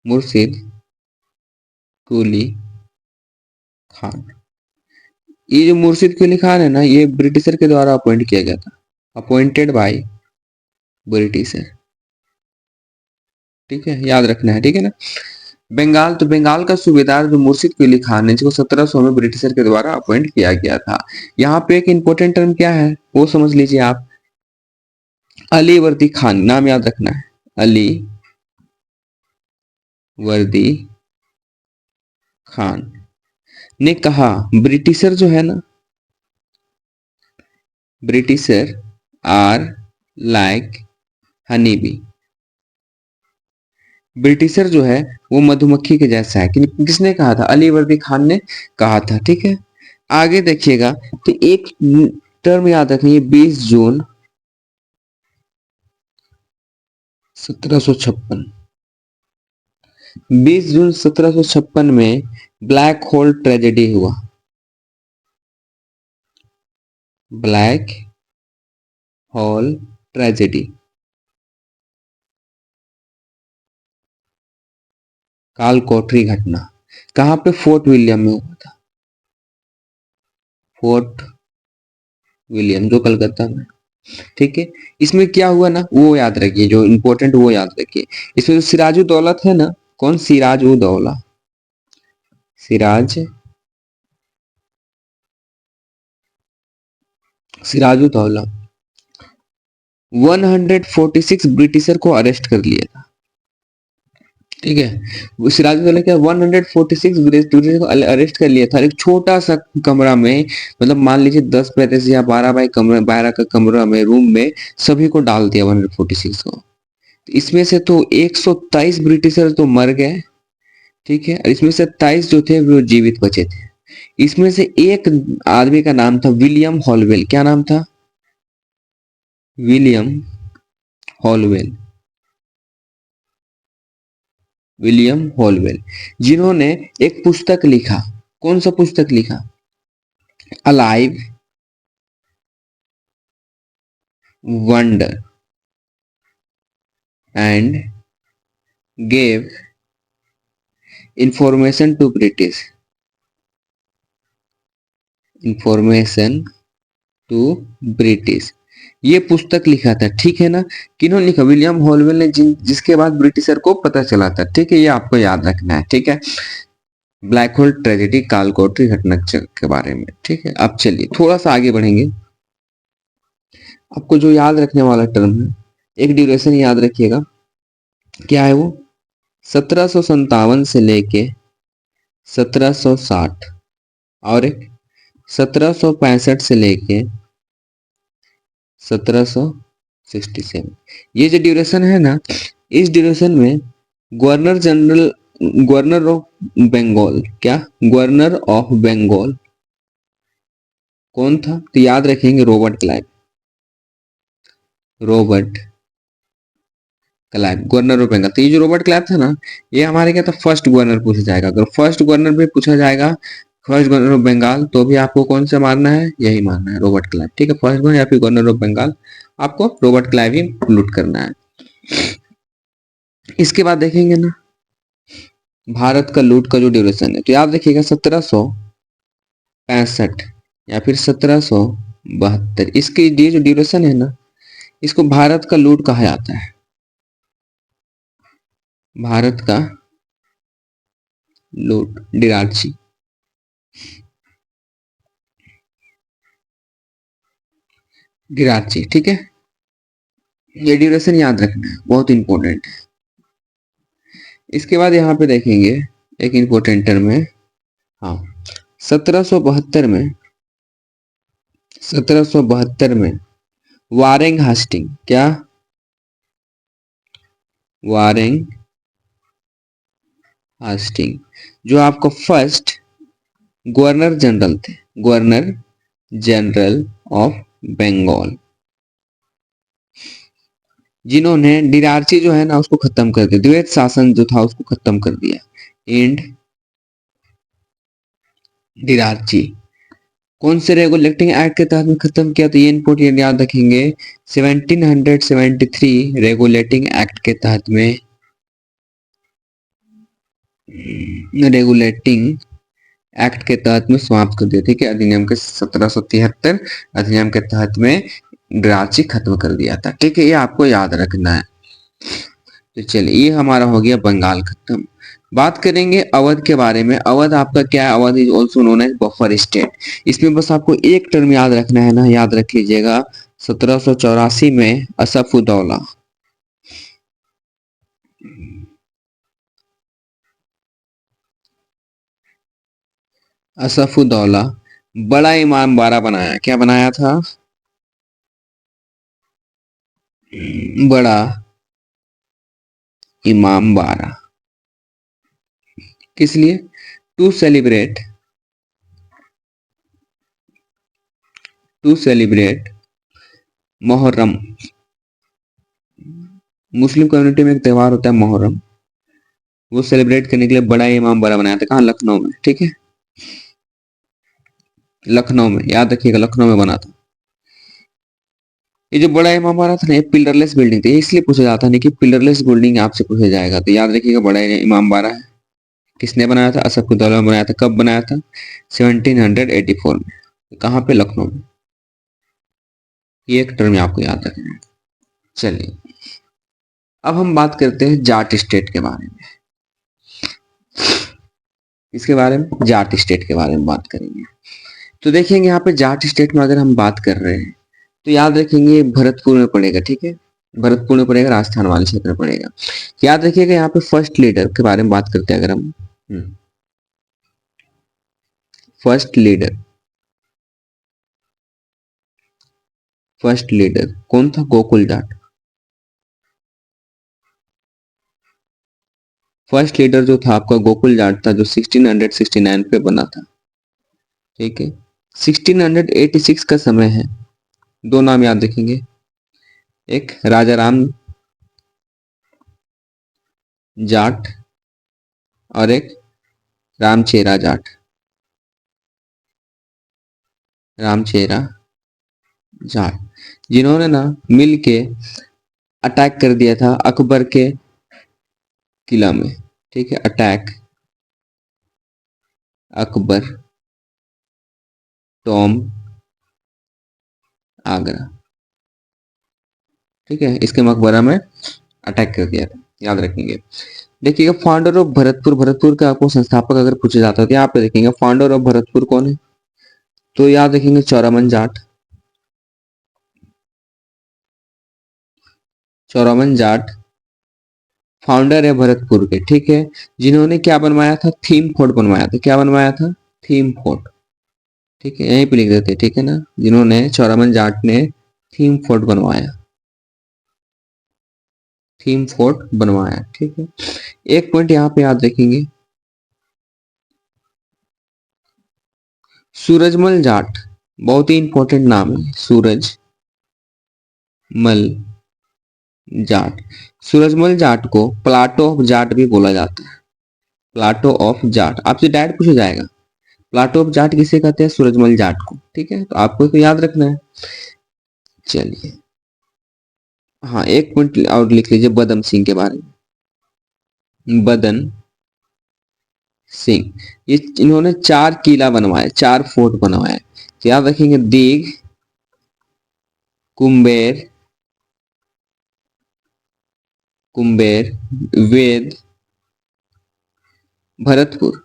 मुर्शिद कुली खान। ये जो मुर्शिद कुली खान है ना, ये ब्रिटिशर के द्वारा अपॉइंट किया गया था, अपॉइंटेड बाय ब्रिटिशर। ठीक है, याद रखना है, ठीक है ना। बंगाल, तो बंगाल का सूबेदार जो मुर्शिद कुली खान है, जिसको 1700 में ब्रिटिशर के द्वारा अपॉइंट किया गया था। यहाँ पे एक इंपॉर्टेंट टर्म क्या है वो समझ लीजिए आप, अली वर्दी खान, नाम याद रखना है, अली वर्दी खान ने कहा, ब्रिटिशर जो है ना, britisher are like honey bee, britisher जो है वो मधुमक्खी के जैसा है। किसने कहा था? अली वर्दी खान ने कहा था। ठीक है, आगे देखिएगा तो एक टर्म याद रखिए, 20 जून 1756, 20 जून 1756 में ब्लैक होल ट्रेजेडी हुआ, ब्लैक होल ट्रेजेडी, काल कोठरी घटना। कहां पे? फोर्ट विलियम में हुआ था, फोर्ट विलियम जो कलकत्ता में। ठीक है, इसमें क्या हुआ ना वो याद रखिए, जो इंपॉर्टेंट वो याद रखिए। इसमें जो सिराजुद्दौला है ना, कौन? सिराजुद्दौला, सिराज सिराजुद्दौला 146 ब्रिटिशर को अरेस्ट कर लिया था। ठीक है, वो सिराजुद्दौला क्या 146 ब्रिटिशर को अरेस्ट कर लिया था, एक छोटा सा कमरा में, मतलब मान लीजिए 10 बाय 10 या 12 बाय कमरा, 12 का कमरा में, रूम में सभी को डाल दिया 146 को। इसमें से तो 123 ब्रिटिशर तो मर गए। ठीक है, और इसमें से 27 जो थे वो जीवित बचे थे। इसमें से एक आदमी का नाम था विलियम हॉलवेल। क्या नाम था? विलियम हॉलवेल, विलियम हॉलवेल, जिन्होंने एक पुस्तक लिखा। कौन सा पुस्तक लिखा? Alive wonder and gave information to British, information to British, ये पुस्तक लिखा था। ठीक है ना, किन्होंने लिखा? विलियम हॉलवेल ने, जिसके बाद ब्रिटिशर को पता चला था। ठीक है, ये आपको याद रखना है। ठीक है, ब्लैक होल ट्रेजेडी, कालकोठरी घटना के बारे में। ठीक है, अब चलिए थोड़ा सा आगे बढ़ेंगे। आपको जो याद रखने वाला टर्म है, एक ड्यूरेशन याद रखिएगा, क्या है वो? 1757 से लेके 1760, और एक 1765 से लेके 1767। ये जो ड्यूरेशन है ना, इस ड्यूरेशन में governor general, governor of Bengal, क्या? गवर्नर ऑफ बंगाल कौन था? तो याद रखेंगे, Robert Clive, Robert Clive, governor of Bengal. तो ये जो रॉबर्ट क्लाइव था ना, ये हमारे क्या था? फर्स्ट गवर्नर पूछा जाएगा। अगर फर्स्ट गवर्नर भी पूछा जाएगा, फर्स्ट गवर्नर ऑफ बंगाल, तो भी आपको कौन सा मानना है? यही मानना है, रॉबर्ट क्लाइव। ठीक है, फर्स्ट गवर्नर या फिर गवर्नर ऑफ बंगाल, आपको रॉबर्ट क्लाइव ही लूट करना है। इसके बाद देखेंगे ना भारत का लूट का जो ड्यूरेशन है, तो याद रखिएगा 1765 या फिर 1772, इसकी ये जो ड्यूरेशन है ना, इसको भारत का लूट कहा जाता है, भारत का लूट, डिराची। डिराची, ठीक है, ये ड्यूरेशन याद रखना है, बहुत इंपॉर्टेंट है। इसके बाद यहाँ पे देखेंगे एक इंपॉर्टेंट टर्म है, हाँ, 1772 में, 1772 में वारेंग हास्टिंग, क्या? वारेंग हास्टिंग, जो आपको फर्स्ट गवर्नर जनरल थे, गवर्नर जनरल ऑफ बंगाल, जिन्होंने डिराची जो है ना उसको खत्म कर दिया, द्वैत शासन जो था उसको खत्म कर दिया। एंड डिराची कौन से रेगुलेटिंग एक्ट के तहत में खत्म किया? तो ये इंपॉर्टेंट याद रखेंगे, 1773 रेगुलेटिंग एक्ट के तहत में, रेगुलेटिंग एक्ट के तहत में समाप्त कर दिया। ठीक है, अधिनियम के 1773 अधिनियम के तहत में ग्राची खत्म कर दिया था। ठीक है, ये आपको याद रखना है। तो चलिए, ये हमारा हो गया बंगाल खत्म। बात करेंगे अवध के बारे में। अवध आपका क्या है? Awadh is also known as buffer state. इसमें बस आपको एक टर्म याद रखना है ना, याद रख लीजिएगा, 1784 में असफउद्दौला, असफउद्दौला बड़ा इमामबाड़ा बनाया। क्या बनाया था? बड़ा इमामबाड़ा। किस लिए? To celebrate Muharram. Muslim community में एक त्योहार होता है मोहर्रम, वो सेलिब्रेट करने के लिए बड़ा इमामबाड़ा बनाया था। कहाँ? लखनऊ में। ठीक है, लखनऊ में, याद रखिएगा, लखनऊ में बना था। ये जो बड़ा इमामबाड़ा था ना, ये पिलरलेस बिल्डिंग थी, इसलिए पूछा जाता है कि पिलरलेस बिल्डिंग आपसे पूछा जाएगा, तो याद रखिएगा बड़ा इमामबाड़ा है। किसने बनाया था? असफउद्दौला ने बनाया था। कब बनाया था? 1784 में। कहाँ पे? लखनऊ में। ये एक टर्म आपको याद रखना है। चलिए, अब हम बात करते हैं जाट स्टेट के बारे में। इसके बारे में, जाट स्टेट के बारे में बात करेंगे। तो देखेंगे यहाँ पे जाट स्टेट में अगर हम बात कर रहे हैं तो याद रखेंगे भरतपुर में पड़ेगा। ठीक है, भरतपुर में पड़ेगा, राजस्थान वाले क्षेत्र में पड़ेगा। याद रखिएगा यहाँ पे फर्स्ट लीडर के बारे में बात करते हैं अगर हम। फर्स्ट लीडर, फर्स्ट लीडर कौन था? गोकुल जाट। फर्स्ट लीडर जो था आपका गोकुल जाट था, जो 1669 पे बना था। ठीक है, 1686 का समय है। दो नाम याद रखेंगे, एक राजा राम जाट और एक रामचेरा जाट। रामचेरा जाट, जिन्होंने ना मिल के अटैक कर दिया था अकबर के किला में। ठीक है, अटैक अकबर टॉम आगरा। ठीक है, इसके मकबरा में अटैक कर दिया था, याद रखेंगे। देखिएगा फाउंडर ऑफ भरतपुर, भरतपुर का आपको संस्थापक अगर पूछा जाता है तो यहाँ पे देखेंगे फाउंडर ऑफ भरतपुर कौन है, तो याद रखेंगे चौरामन जाट। चौरामन जाट फाउंडर है भरतपुर के। ठीक है, जिन्होंने क्या बनवाया था? थीम फोर्ट बनवाया था। क्या बनवाया था? Theme fort. ठीक है, यहीं पे लिख देते, ठीक है ना, जिन्होंने, चौरामन जाट ने थीम फोर्ट बनवाया, थीम फोर्ट बनवाया। ठीक है, एक पॉइंट यहाँ पे याद रखेंगे, सूरजमल जाट, बहुत ही इंपॉर्टेंट नाम है, सूरजमल जाट। सूरजमल जाट को प्लाटो ऑफ जाट भी बोला जाता है। प्लाटो ऑफ जाट आपसे डायरेक्ट पूछा जाएगा, प्लाटो ऑफ जाट किसे कहते हैं? सूरजमल जाट को। ठीक है, तो आपको तो याद रखना है। चलिए, हाँ, एक पॉइंट और लिख लीजिए बदम सिंह के बारे में। बदन सिंह, ये इन्होंने 4 किला बनवाए, 4 फोर्ट बनवाए। तो याद रखेंगे दीग, कुंबेर, कुंबेर, वेद, भरतपुर।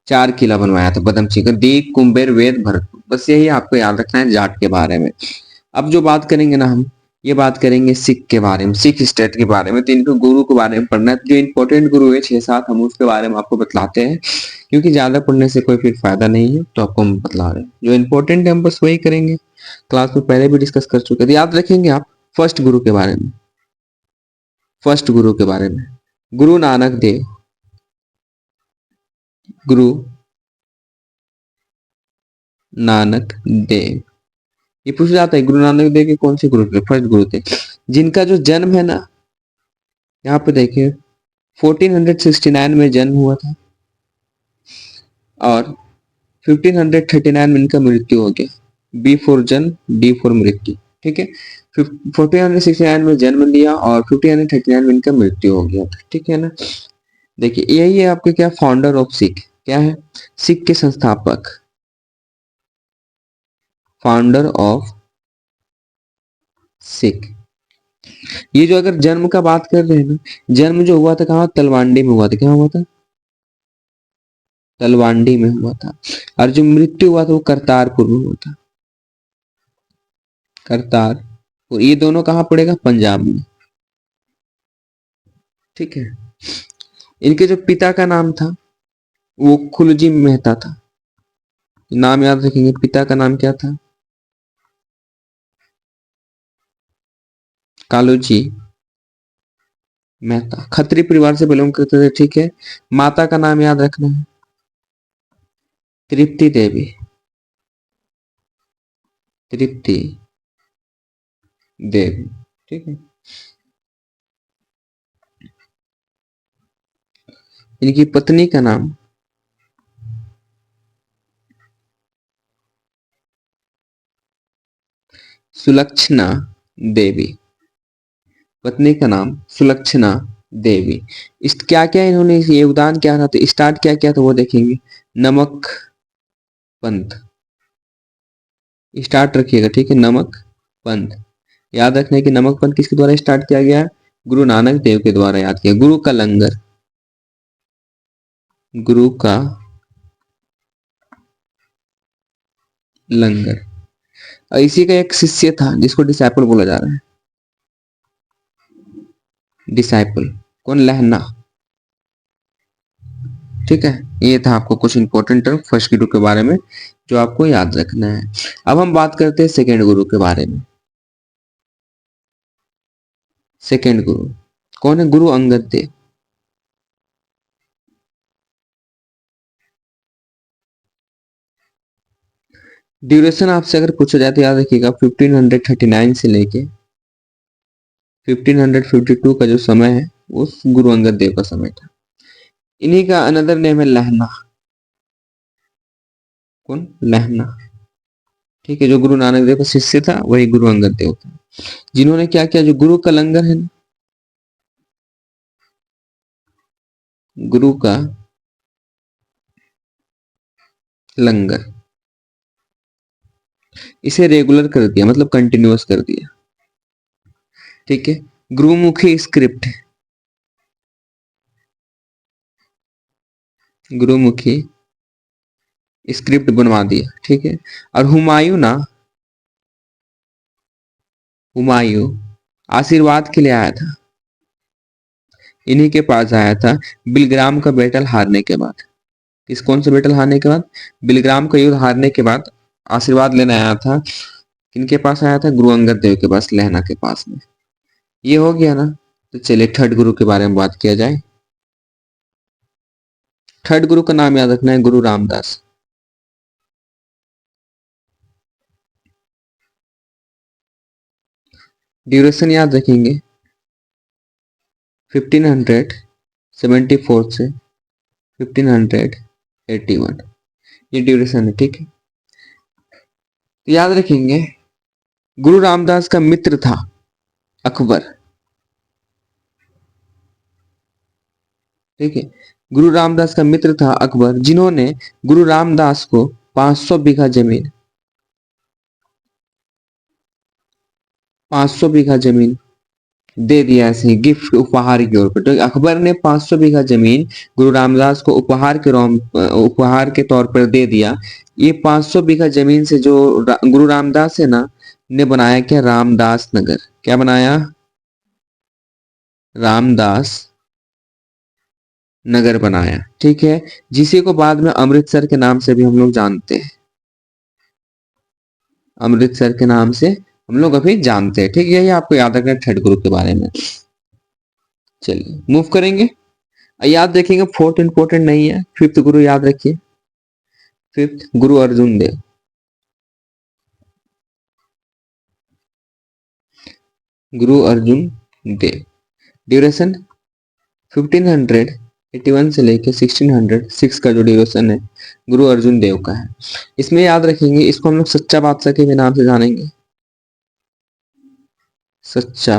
4 किला बनवाया था बदम सिंह का, दीग, कुंबेर, वेद, भरतपुर। बस यही आपको याद रखना है जाट के बारे में। अब जो बात करेंगे ना हम, ये बात करेंगे सिख के बारे में, सिख स्टेट के बारे में। तो इनको गुरु के बारे में पढ़ना है, जो इंपॉर्टेंट गुरु है 6-7 हम उसके बारे में आपको बतलाते हैं, क्योंकि ज्यादा पढ़ने से कोई फिर फायदा नहीं है, तो आपको हम बतला रहे हैं जो इंपॉर्टेंट है, हम बस वही करेंगे। क्लास में पहले भी डिस्कस कर चुके थे, याद रखेंगे आप। फर्स्ट गुरु के बारे में, फर्स्ट गुरु के बारे में, गुरु नानक देव, गुरु नानक देव। ये पूछा जाता है गुरु नानक देव के कौन से गुरु थे? फर्स्ट गुरु थे, जिनका जो जन्म है ना, यहाँ पे देखिए 1469 में जन्म हुआ था और 1539 में इनका मृत्यु हो गया। बी फॉर जन्म, डी फॉर मृत्यु। ठीक है, 1469 में जन्म लिया और 1539 में इनका मृत्यु हो गया था। ठीक है ना, देखिए यही है आपके क्या, फाउंडर ऑफ सिख, क्या है, सिख के संस्थापक, फाउंडर ऑफ सिख। ये जो अगर जन्म का बात कर रहे हैं ना, जन्म जो हुआ था कहाँ, तलवांडी में हुआ था, क्या हुआ था, तलवांडी में हुआ था। और जो मृत्यु हुआ था वो करतारपुर में हुआ था, करतारपुर। ये दोनों कहाँ पड़ेगा, पंजाब में। ठीक है। इनके जो पिता का नाम था वो खुलजी मेहता था। नाम याद रखेंगे, पिता का नाम क्या था, कालूजी मेहता। खत्री परिवार से बिलोंग करते थे। ठीक है। माता का नाम याद रखना है, तृप्ति देवी, तृप्ति देवी। ठीक है। इनकी पत्नी का नाम सुलक्षणा देवी, पत्नी का नाम सुलक्षणा देवी। इस क्या क्या इन्होंने योगदान क्या रहा, तो स्टार्ट क्या किया था वो देखेंगे। नमक पंथ स्टार्ट रखिएगा। ठीक है, नमक पंथ। याद रखना है कि नमक पंथ किसके द्वारा स्टार्ट किया गया, गुरु नानक देव के द्वारा। याद किया, गुरु का लंगर, गुरु का लंगर। और इसी का एक शिष्य था जिसको डिसाइपल बोला जा रहा है, डिसाइपल कौन, लहना। ठीक है। ये था आपको कुछ इंपॉर्टेंट टर्म फर्स्ट गुरु के बारे में जो आपको याद रखना है। अब हम बात करते हैं सेकेंड गुरु के बारे में। सेकेंड गुरु कौन है, गुरु अंगद देव। ड्यूरेशन आपसे अगर पूछा जाए तो याद रखिएगा 1539 से लेके 1552 का जो समय है उस गुरु अंगद देव का समय था। इन्हीं का अनदर नेम है लहना। कौन, लहना। ठीक है। जो गुरु नानक देव का शिष्य था वही गुरु अंगद देव था, जिन्होंने क्या किया, जो गुरु का लंगर है ना, गुरु का लंगर, इसे रेगुलर कर दिया, मतलब कंटिन्यूअस कर दिया। ठीक है। गुरुमुखी स्क्रिप्ट, गुरुमुखी स्क्रिप्ट बनवा दिया। ठीक है। और हुमायूं ना, हुमायूं आशीर्वाद के लिए आया था, इन्हीं के पास आया था बिलग्राम का बैटल हारने के बाद। किस, कौन सा बैटल हारने के बाद, बिलग्राम का युद्ध हारने के बाद आशीर्वाद लेने आया था। किनके पास आया था, गुरु अंगद देव के पास, लहना के पास में। ये हो गया ना। तो चलिए थर्ड गुरु के बारे में बात किया जाए। थर्ड गुरु का नाम याद रखना है, गुरु रामदास। ड्यूरेशन याद रखेंगे 1574 से 1581, ये ड्यूरेशन है। ठीक है। तो याद रखेंगे गुरु रामदास का मित्र था अकबर। ठीक है। गुरु रामदास का मित्र था अकबर, जिन्होंने गुरु रामदास को 500 बीघा जमीन, 500 बीघा जमीन दे दिया, ऐसे गिफ्ट, उपहार के तौर पर। तो अकबर ने 500 बीघा जमीन गुरु रामदास को उपहार के तौर पर दे दिया। ये 500 बीघा जमीन से जो गुरु रामदास है ना, ने बनाया क्या, रामदास नगर। क्या बनाया, रामदास नगर बनाया। ठीक है। जिसे को बाद में अमृतसर के नाम से भी हम लोग जानते हैं, अमृतसर के नाम से हम लोग अभी जानते हैं। ठीक है। यही आपको याद रखना है थर्ड गुरु के बारे में। चलिए मूव करेंगे। याद रखेंगे फोर्थ इंपोर्टेंट नहीं है, फिफ्थ गुरु याद रखिए। फिफ्थ गुरु अर्जुन देव, गुरु अर्जुन देव। ड्यूरेशन 1581 से लेकर 1606 का जो ड्यूरेशन है गुरु अर्जुन देव का है। इसमें याद रखेंगे, इसको हम लोग सच्चा बादशाह के भी नाम से जानेंगे, सच्चा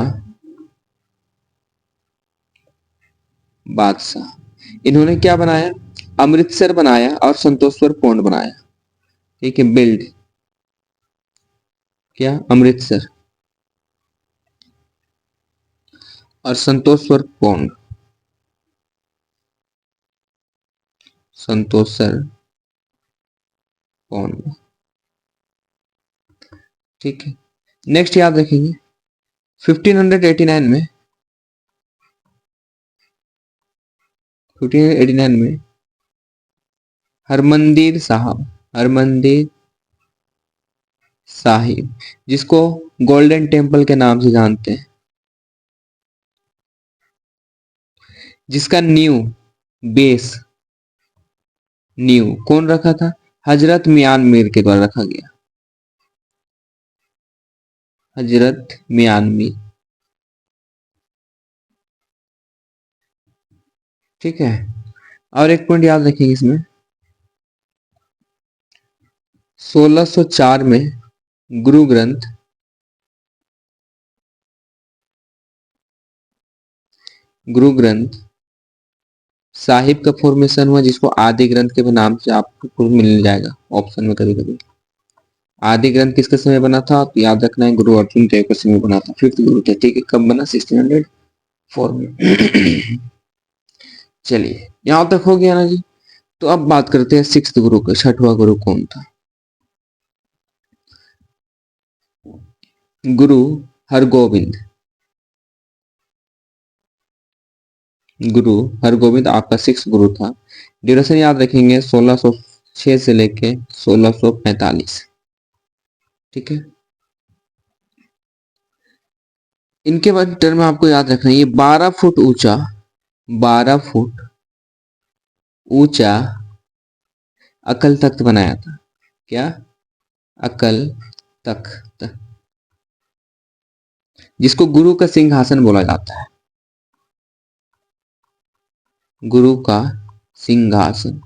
बादशाह। इन्होंने क्या बनाया, अमृतसर बनाया और संतोषवर पौंड बनाया। ठीक है, बिल्ड क्या, अमृतसर और संतोषवर पौंड, संतोषर पौंड। ठीक है, नेक्स्ट याद रखेंगे 1589 में, 1589 में हरमंदिर साहब, हरमंदिर साहिब, जिसको गोल्डन टेम्पल के नाम से जानते हैं, जिसका न्यू बेस, न्यू कौन रखा था, हजरत मियान मीर के द्वारा रखा गया, हजरत मियान मीर। ठीक है, और एक पॉइंट याद रखेंगे इसमें, 1604 में गुरु ग्रंथ, गुरु ग्रंथ साहिब का फॉर्मेशन हुआ, जिसको आदि ग्रंथ के नाम से आपको मिल जाएगा ऑप्शन में कभी कभी। आदि ग्रंथ किसके समय बना था, तो याद रखना है गुरु अर्जुन देव के समय बना था, फिफ्थ गुरु थे। ठीक है, कब बना, 1604 में। चलिए यहां तक हो गया ना जी। तो अब बात करते हैं सिक्स्थ गुरु का, छठवां गुरु कौन था। गुरु हरगोविंद, गुरु हरगोविंद आपका सिक्स गुरु था। ड्यूरेशन याद रखेंगे 1606 से लेके 1645। ठीक है, इनके बाद टर्म आपको याद रखना है, ये 12 फुट ऊंचा, 12 फुट ऊंचा अकल तख्त बनाया था। क्या, अकल तख्त, जिसको गुरु का सिंहासन बोला जाता है, गुरु का सिंहासन।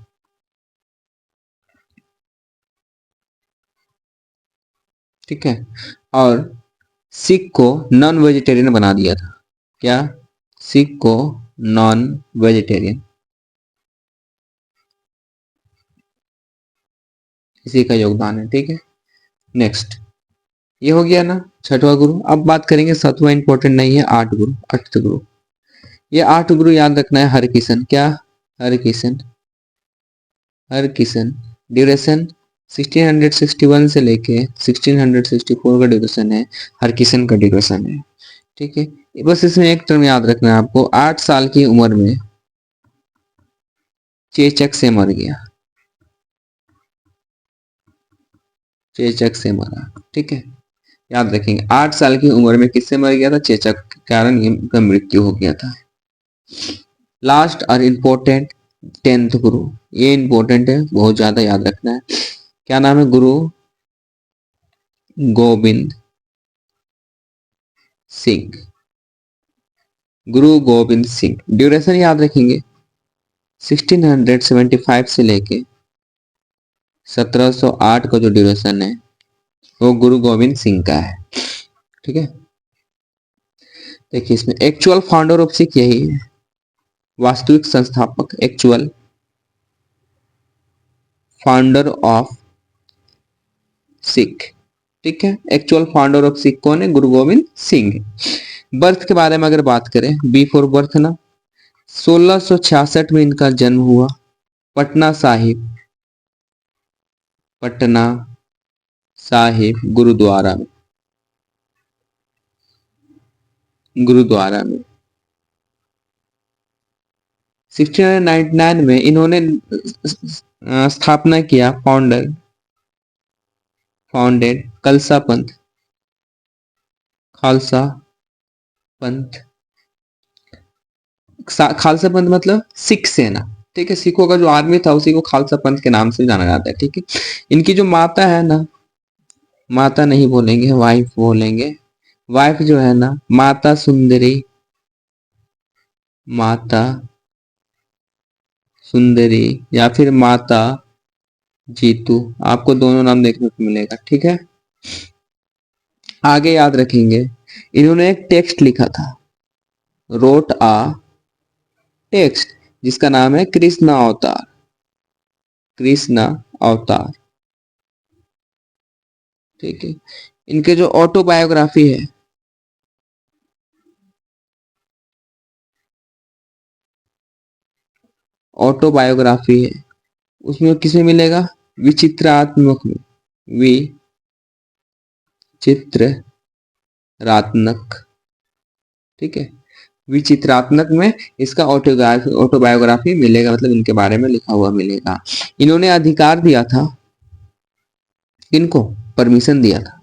ठीक है, और सिख को नॉन वेजिटेरियन बना दिया था। क्या, सिख को नॉन वेजिटेरियन, इसी का योगदान है। ठीक है, नेक्स्ट ये हो गया ना छठवां गुरु। अब बात करेंगे सातवां, इंपॉर्टेंट नहीं है, आठ गुरु, अष्ट गुरु। ये आठ गुरु याद रखना है, हरकिशन। क्या, हरकिशन, हरकिशन। ड्यूरेशन 1661 से लेके 1664 का ड्यूरेशन है, हरकिशन का ड्यूरेशन है। ठीक है, बस इसमें एक टर्म याद रखना है आपको, 8 साल की उम्र में चेचक से मर गया, चेचक से मरा। ठीक है, याद रखेंगे 8 साल की उम्र में किससे मर गया था, चेचक के कारण इनका मृत्यु हो गया था। लास्ट और इम्पोर्टेंट 10th गुरु, ये इंपॉर्टेंट है, बहुत ज्यादा याद रखना है। क्या नाम है, गुरु गोविंद सिंह, गुरु गोविंद सिंह। ड्यूरेशन याद रखेंगे 1675 से लेके 1708 का जो ड्यूरेशन है वो गुरु गोविंद सिंह का है। ठीक है, देखिए इसमें एक्चुअल फाउंडर ऑफ सिख यही है, वास्तविक संस्थापक, एक्चुअल फाउंडर ऑफ सिख। ठीक है, एक्चुअल फाउंडर ऑफ सिख कौन है, गुरु गोविंद सिंह। बर्थ के बारे में अगर बात करें, बिफोर बर्थ ना, 1666 में इनका जन्म हुआ, पटना साहिब, पटना साहिब गुरुद्वारा में, गुरुद्वारा में। 1699 में इन्होंने स्थापना किया, फाउंडेड खालसा पंथ, खालसा पंथ। खालसा पंथ मतलब सिख सेना। ठीक है, सिखों का जो आर्मी था उसी को खालसा पंथ के नाम से जाना जाता है। ठीक है, इनकी जो माता है ना, माता नहीं बोलेंगे, वाइफ बोलेंगे। वाइफ जो है ना, माता सुंदरी, माता सुंदरी या फिर माता जीतू, आपको दोनों नाम देखने को मिलेगा। ठीक है, आगे याद रखेंगे इन्होंने एक टेक्स्ट लिखा था, रोट आ टेक्स्ट, जिसका नाम है कृष्णा अवतार। कृष्णा अवतार, ठीक है। इनके जो ऑटोबायोग्राफी है, ऑटोबायोग्राफी है, उसमें किसमें मिलेगा? विचित्रात्मक में, विचित्रात्मक, ठीक है। विचित्रात्मक में इसका ऑटोबायोग्राफी मिलेगा, मतलब इनके बारे में लिखा हुआ मिलेगा। इन्होंने अधिकार दिया था, इनको परमिशन दिया था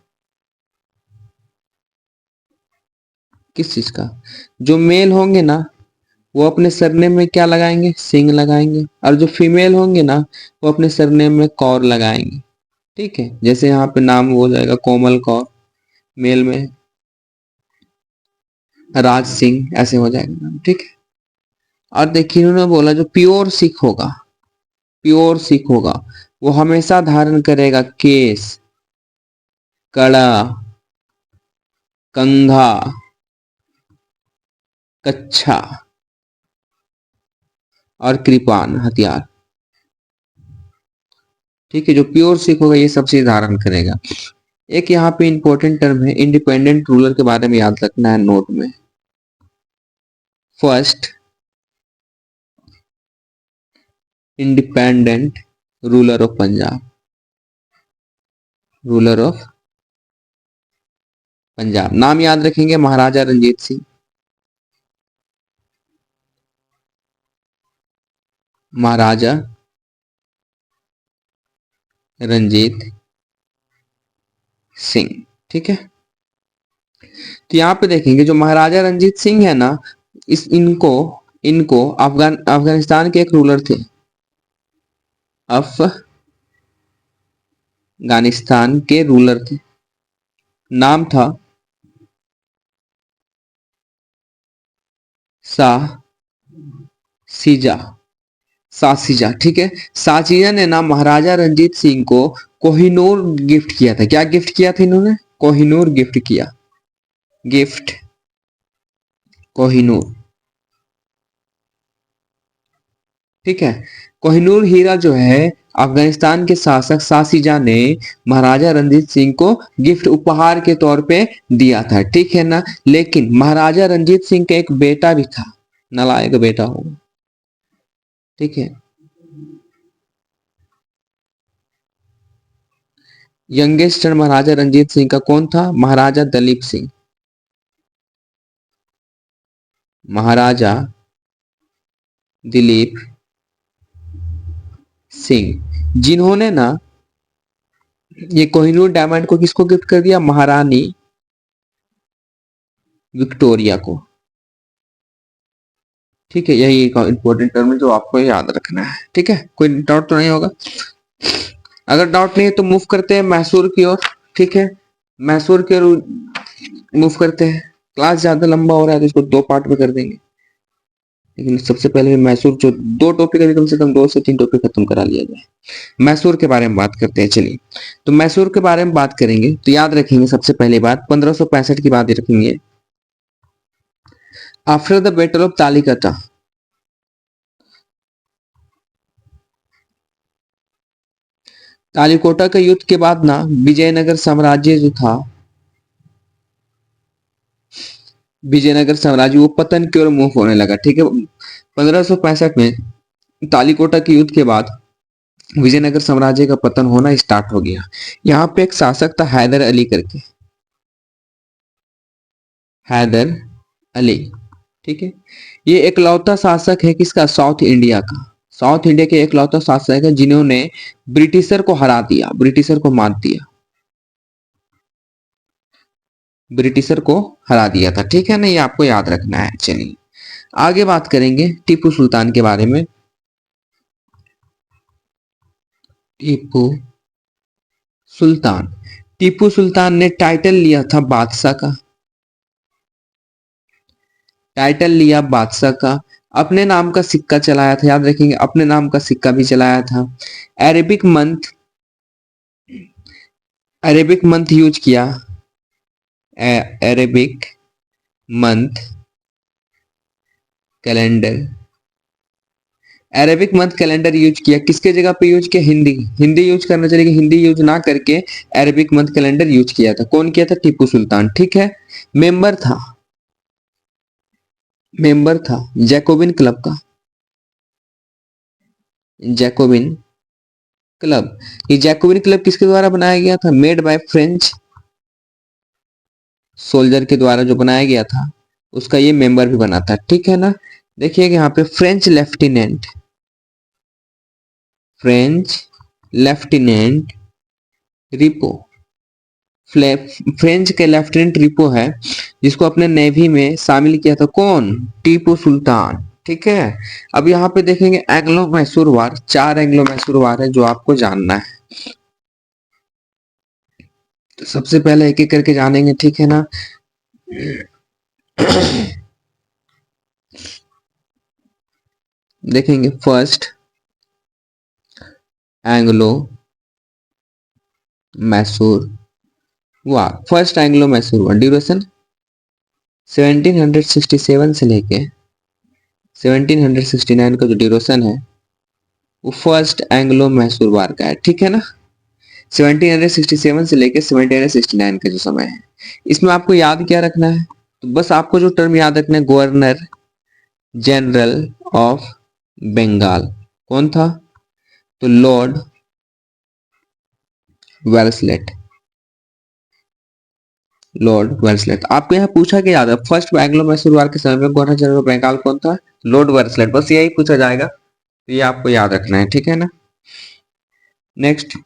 किस चीज का? जो मेल होंगे ना वो अपने सरनेम में क्या लगाएंगे? सिंह लगाएंगे। और जो फीमेल होंगे ना वो अपने सरनेम में कौर लगाएंगे, ठीक है। जैसे यहाँ पे नाम हो जाएगा कोमल कौर, मेल में राज सिंह, ऐसे हो जाएगा नाम, ठीक है। और देखिए इन्होंने बोला जो प्योर सिख होगा, प्योर सिख होगा वो हमेशा धारण करेगा केस, कड़ा, कंघा, कच्छा और कृपान हथियार, ठीक है। जो प्योर सिख होगा ये सब चीज धारण करेगा। एक यहाँ पे इंपॉर्टेंट टर्म है, इंडिपेंडेंट रूलर के बारे में याद रखना है नोट में। First independent ruler of Punjab, ruler of Punjab, नाम याद रखेंगे महाराजा रंजीत सिंह, महाराजा रंजीत सिंह, ठीक है। तो यहाँ पे देखेंगे जो महाराजा रंजीत सिंह है ना, इस इनको इनको अफगानिस्तान के एक रूलर थे, अफगानिस्तान के रूलर थे, नाम था शाह सीजा, सासिजा, ठीक है। सासिजा ने ना महाराजा रंजीत सिंह को कोहिनूर गिफ्ट किया था। क्या गिफ्ट किया था इन्होंने? कोहिनूर गिफ्ट किया, गिफ्ट कोहिनूर, ठीक है। कोहिनूर हीरा जो है अफगानिस्तान के शासक सासिजा ने महाराजा रंजीत सिंह को गिफ्ट उपहार के तौर पे दिया था, ठीक है ना। लेकिन महाराजा रंजीत सिंह का एक बेटा भी था, नालायक बेटा होगा, ठीक है। यंगेस्ट सन महाराजा रंजीत सिंह का कौन था? महाराजा दलीप सिंह, महाराजा दिलीप सिंह, जिन्होंने ना ये कोहिनूर डायमंड को किसको गिफ्ट कर दिया? महारानी विक्टोरिया को, ठीक है। यही एक इंपॉर्टेंट टर्म है जो आपको याद रखना है, ठीक है। कोई डाउट तो नहीं होगा? अगर डाउट नहीं है तो मूव करते हैं मैसूर की ओर, ठीक है। मैसूर की ओर मूव करते हैं। क्लास ज्यादा लंबा हो रहा है तो इसको दो पार्ट में कर देंगे, लेकिन सबसे पहले मैसूर जो दो टॉपिक है कम से कम 2 से 3 टॉपिक खत्म करा लिया जाए। मैसूर के बारे में बात करते हैं, चलिए। तो मैसूर के बारे में बात करेंगे तो याद रखेंगे सबसे पहली बात 1565 की बात रखेंगे। After the battle of Talikota, Talikota के युद्ध के बाद ना विजयनगर साम्राज्य जो था, विजयनगर साम्राज्य वो पतन की ओर मूव होने लगा, ठीक है। 1565 में तालिकोटा के युद्ध के बाद विजयनगर साम्राज्य का पतन होना स्टार्ट हो गया। यहाँ पे एक शासक था हैदर अली करके, हैदर अली, ठीक है। ये एकलौता शासक है किसका? साउथ इंडिया का, साउथ इंडिया के एकलौता शासक है जिन्होंने ब्रिटिशर को हरा दिया, ब्रिटिशर को मात दिया, ब्रिटिशर को हरा दिया था, ठीक है ना। ये आपको याद रखना है। चलिए आगे बात करेंगे टीपू सुल्तान के बारे में। टीपू सुल्तान, टीपू सुल्तान ने टाइटल लिया था बादशाह का, टाइटल लिया बादशाह का, अपने नाम का सिक्का चलाया था, याद रखेंगे अपने नाम का सिक्का भी चलाया था। Arabic month, Arabic month use किया, Arabic month calendar Arabic month calendar use किया, किसके जगह पे यूज किया? हिंदी। हिंदी यूज करना चाहिए, हिंदी यूज ना करके अरेबिक मंथ कैलेंडर यूज किया था। कौन किया था? टीपू सुल्तान। ठीक है। मेंबर था, मेंबर था जैकोबिन क्लब का, जैकोबिन क्लब। ये जैकोबिन क्लब किसके द्वारा बनाया गया था? मेड बाय फ्रेंच सोल्जर के द्वारा जो बनाया गया था, उसका ये मेंबर भी बना था। ठीक है ना। देखिए यहाँ पे French lieutenant, French lieutenant repo, French के लेफ्टिनेंट रिपो है, जिसको अपने नेवी में शामिल किया था। कौन? टीपू सुल्तान। ठीक है। अब यहाँ पे देखेंगे एंग्लो मैसूर वार, 4 एंग्लो मैसूर वार है जो आपको जानना है। तो सबसे पहले एक एक करके जानेंगे। ठीक है ना। देखेंगे फर्स्ट एंग्लो मैसूर वार, फर्स्ट एंग्लो मैसूर वार ड्यूरेशन 1767 से लेके 1769 का जो ड्यूरेशन है वो फर्स्ट एंग्लो मैसूर वार का है। ठीक है ना। 1767 से लेके 1769 का जो समय है, इसमें आपको याद क्या रखना है? तो बस आपको जो टर्म याद रखना है, गवर्नर जनरल ऑफ बंगाल। कौन था? तो लॉर्ड वेल्सलेट, लॉर्ड वेल्सलेट। आपको यहाँ पूछा क्या याद है? फर्स्ट एंग्लो मैसूर वार के समय में गवर्नर जनरल ऑफ बंगाल कौन था? लॉर्ड वेल्सलेट। बस यही पूछा जाएगा, तो ये आपको याद रखना है। ठीक है ना। नेक्स्ट,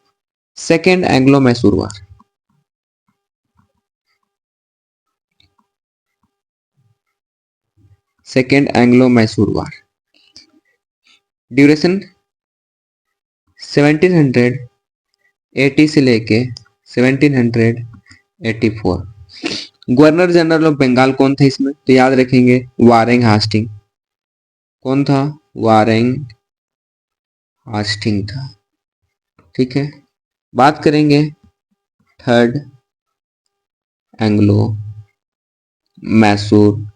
सेकेंड एंग्लो मैसूर वार, सेकेंड एंग्लो मैसूर वार ड्यूरेशन 1780 से लेके 1784। गवर्नर जनरल ऑफ बंगाल कौन थे इसमें? तो याद रखेंगे वारेंग हास्टिंग। कौन था? वारेंग हास्टिंग था। ठीक है। बात करेंगे थर्ड एंग्लो मैसूर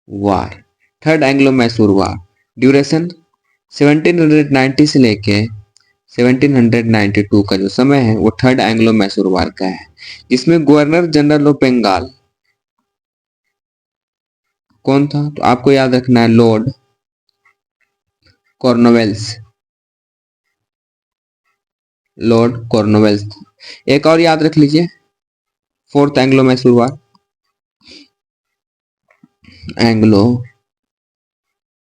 वार, थर्ड एंग्लो मैसूर वार ड्यूरेशन 1790 से लेके 1792 का जो समय है वो थर्ड एंग्लो मैसूर वार का है, जिसमें गवर्नर जनरल ऑफ बंगाल कौन था? तो आपको याद रखना है लॉर्ड कॉर्नवेल्स, लॉर्ड कॉर्नवेल्स था। एक और याद रख लीजिए, फोर्थ एंग्लो मैसूर वार, एंग्लो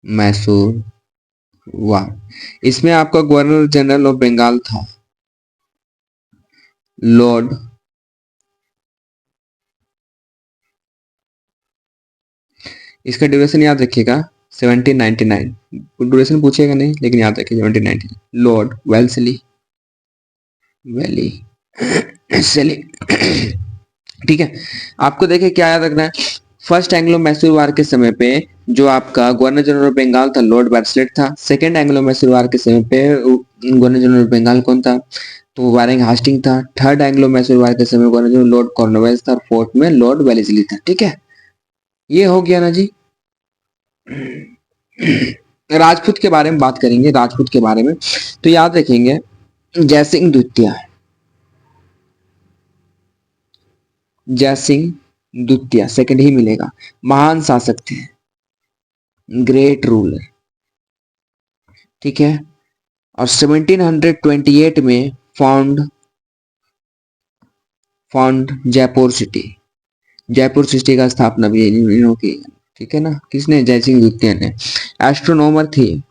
मैसूर वार, इसमें आपका गवर्नर जनरल ऑफ बंगाल था लॉर्ड, इसका ड्यूरेशन याद रखिएगा 1799। ड्यूरेशन पूछेगा नहीं लेकिन याद रखिए 1799। लॉर्ड वेल्सली, वैली सेली। ठीक है। आपको देखिए क्या याद रखना है, फर्स्ट एंग्लो मैसूर वार के समय पे जो आपका गवर्नर जनरल ऑफ बंगाल था लॉर्ड वेल्सलेट था। सेकेंड एंग्लो मैसूर वार के समय पे गवर्नर जनरल ऑफ बंगाल कौन था? तो वारेंग हास्टिंग था। थर्ड एंग्लो मैसूर वार के समय गवर्नर जनरल लॉर्ड कॉर्नवेल्स था। फोर्थ में लॉर्ड वेलेस्ली था। ठीक है। ये हो गया ना जी। राजपूत के बारे में बात करेंगे, राजपूत के बारे में तो याद रखेंगे जयसिंह द्वितीय, जयसिंह द्वितीय सेकंड ही मिलेगा। महान शासक थे, ग्रेट रूलर। ठीक है। और 1728 में found found Jaipur city, Jaipur city का स्थापना भी इन्होंने की। ठीक है ना। किसने? जयसिंह द्वितीय ने। एस्ट्रोनॉमर थी,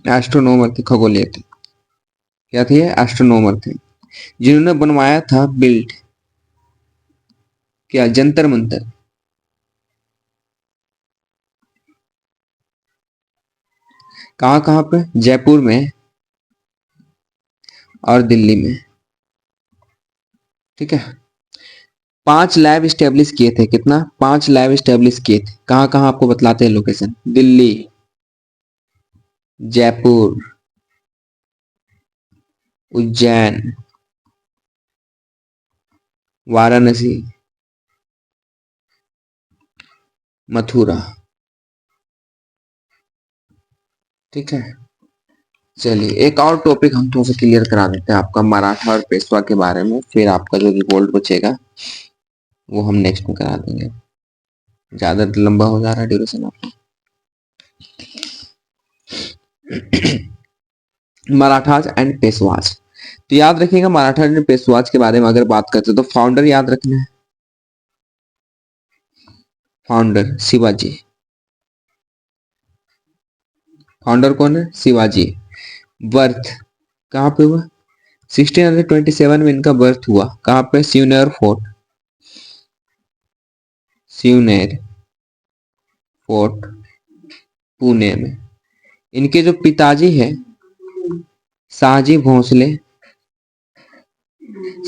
एस्ट्रोनॉमर थी, खगोलीय थे। क्या थी? एस्ट्रोनॉमर थे, जिन्होंने बनवाया था बिल्ड क्या? जंतर मंतर। कहाँ कहाँ पे? जयपुर में और दिल्ली में। ठीक है। 5 लैब स्टेब्लिश किए थे। कितना? 5 लैब स्टेब्लिश किए थे। कहाँ कहाँ आपको बतलाते हैं लोकेशन? दिल्ली, जयपुर, उज्जैन, वाराणसी, मथुरा। ठीक है। चलिए एक और टॉपिक हम तुमसे क्लियर करा देते हैं आपका मराठा और पेशवा के बारे में, फिर आपका जो रिवोल्ट बचेगा वो हम नेक्स्ट में करा देंगे। ज्यादा लंबा हो जा रहा है ड्यूरेशन आपका। मराठाज एंड पेशवाज, तो याद रखिएगा मराठा एंड पेशवाज के बारे में अगर बात करते हैं तो फाउंडर याद रखना है, फाउंडर शिवाजी। फाउंडर कौन है? शिवाजी। बर्थ कहाँ पे हुआ? 1627 में इनका बर्थ हुआ। कहाँ पे? शिवनेर फोर्ट, शिवनेर फोर्ट पुणे में। इनके जो पिताजी है शाहजी भोसले,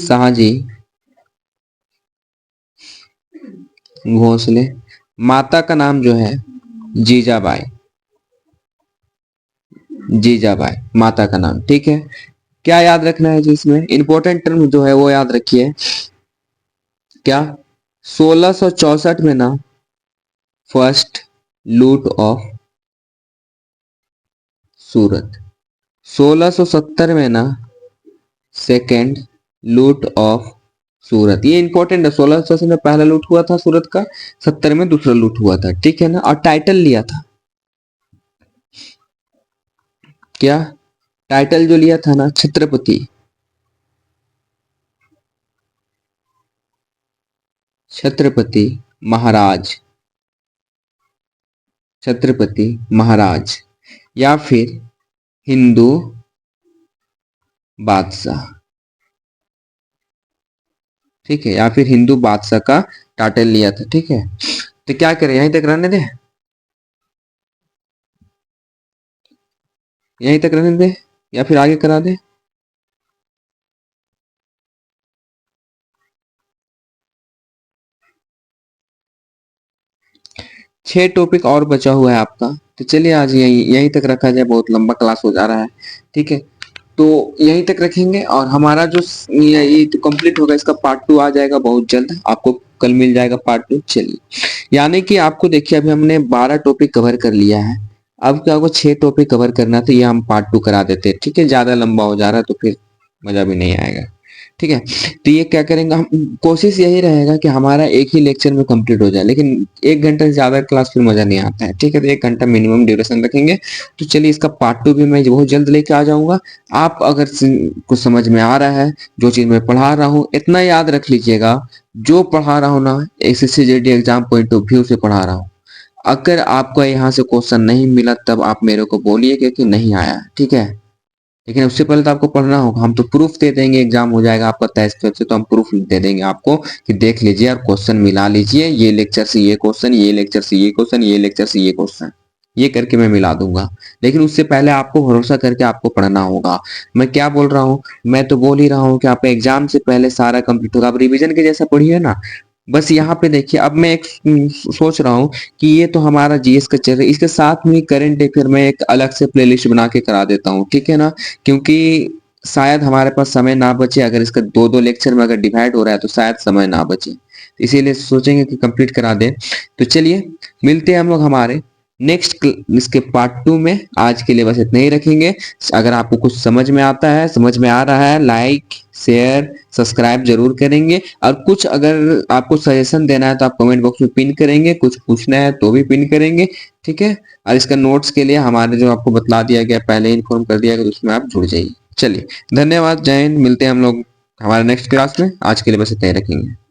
शाहजी भोसले। माता का नाम जो है जीजाबाई, जीजाबाई माता का नाम। ठीक है, क्या याद रखना है जी इसमें? इंपॉर्टेंट टर्म जो है वो याद रखिए। क्या? 1664 में ना फर्स्ट लूट ऑफ सूरत, 1670 में ना सेकेंड लूट ऑफ सूरत। ये इंपॉर्टेंट है। 1680 में पहला लूट हुआ था सूरत का, 70 में दूसरा लूट हुआ था। ठीक है ना। और टाइटल लिया था, क्या टाइटल जो लिया था ना? छत्रपति, छत्रपति महाराज, छत्रपति महाराज या फिर हिंदू बादशाह। ठीक है, या फिर हिंदू बादशाह का टाइटल लिया था। ठीक है, तो क्या करें, यहीं तक रहने दे, यहीं तक रहने दे या फिर आगे करा दे? 6 टॉपिक और बचा हुआ है आपका, तो चलिए आज यहीं यहीं तक रखा जाए, बहुत लंबा क्लास हो जा रहा है। ठीक है, तो यहीं तक रखेंगे और हमारा जो ये तो कंप्लीट होगा, इसका पार्ट 2 आ जाएगा बहुत जल्द, आपको कल मिल जाएगा पार्ट 2। चलिए, यानी कि आपको देखिए अभी हमने 12 टॉपिक कवर कर लिया है। अब क्या आपको 6 टॉपिक कवर करना था, ये हम पार्ट 2 करा देते हैं। ठीक है, ज्यादा लंबा हो जा रहा है तो फिर मजा भी नहीं आएगा। ठीक है, तो ये क्या करेंगे हम, कोशिश यही रहेगा कि हमारा एक ही लेक्चर में कंप्लीट हो जाए, लेकिन 1 घंटे से ज्यादा क्लास फिर मजा नहीं आता है। ठीक है, तो 1 घंटा मिनिमम ड्यूरेशन रखेंगे। तो चलिए इसका पार्ट 2 भी मैं बहुत जल्द लेके आ जाऊंगा। आप अगर कुछ समझ में आ रहा है, जो चीज मैं पढ़ा रहा हूँ, इतना याद रख लीजिएगा, जो पढ़ा रहा हूँ ना SSC GD exam point of view से पढ़ा रहा हूँ। अगर आपको यहाँ से क्वेश्चन नहीं मिला तब आप मेरे को बोलिए कि नहीं आया। ठीक है, लेकिन उससे पहले तो आपको पढ़ना होगा। हम तो प्रूफ दे देंगे, एग्जाम हो जाएगा आपका 23 से, तो हम प्रूफ दे देंगे आपको कि देख लीजिए और क्वेश्चन मिला लीजिए, ये लेक्चर से ये क्वेश्चन, ये लेक्चर से ये क्वेश्चन, ये लेक्चर से ये क्वेश्चन, ये करके मैं मिला दूंगा। लेकिन उससे पहले आपको भरोसा करके आपको पढ़ना होगा। मैं क्या बोल रहा हूँ, मैं तो बोल ही रहा हूँ कि आप एग्जाम से पहले सारा कंप्लीट होगा। आप रिविजन के जैसा पढ़िए ना। बस यहाँ पे देखिए, अब मैं एक सोच रहा हूँ कि ये तो हमारा जीएस का चल रहा है, इसके साथ में करंट अफेयर में एक अलग से प्लेलिस्ट बना के करा देता हूँ। ठीक है ना, क्योंकि शायद हमारे पास समय ना बचे, अगर इसका 2-2 लेक्चर में अगर डिवाइड हो रहा है तो शायद समय ना बचे, तो इसीलिए सोचेंगे कि कंप्लीट करा दें। तो चलिए मिलते हैं हम लोग हमारे नेक्स्ट इसके पार्ट 2 में। आज के लिए बस इतना ही रखेंगे। अगर आपको कुछ समझ में आता है, समझ में आ रहा है, लाइक शेयर सब्सक्राइब जरूर करेंगे। और कुछ अगर आपको सजेशन देना है तो आप कमेंट बॉक्स में पिन करेंगे, कुछ पूछना है तो भी पिन करेंगे। ठीक है, और इसका नोट्स के लिए हमारे जो आपको बतला दिया गया, पहले इन्फॉर्म कर दिया गया, तो उसमें आप जुड़ जाइए। चलिए धन्यवाद, जय हिंद। मिलते हैं हम लोग हमारे नेक्स्ट क्लास में। आज के लिए बस इतना ही रखेंगे।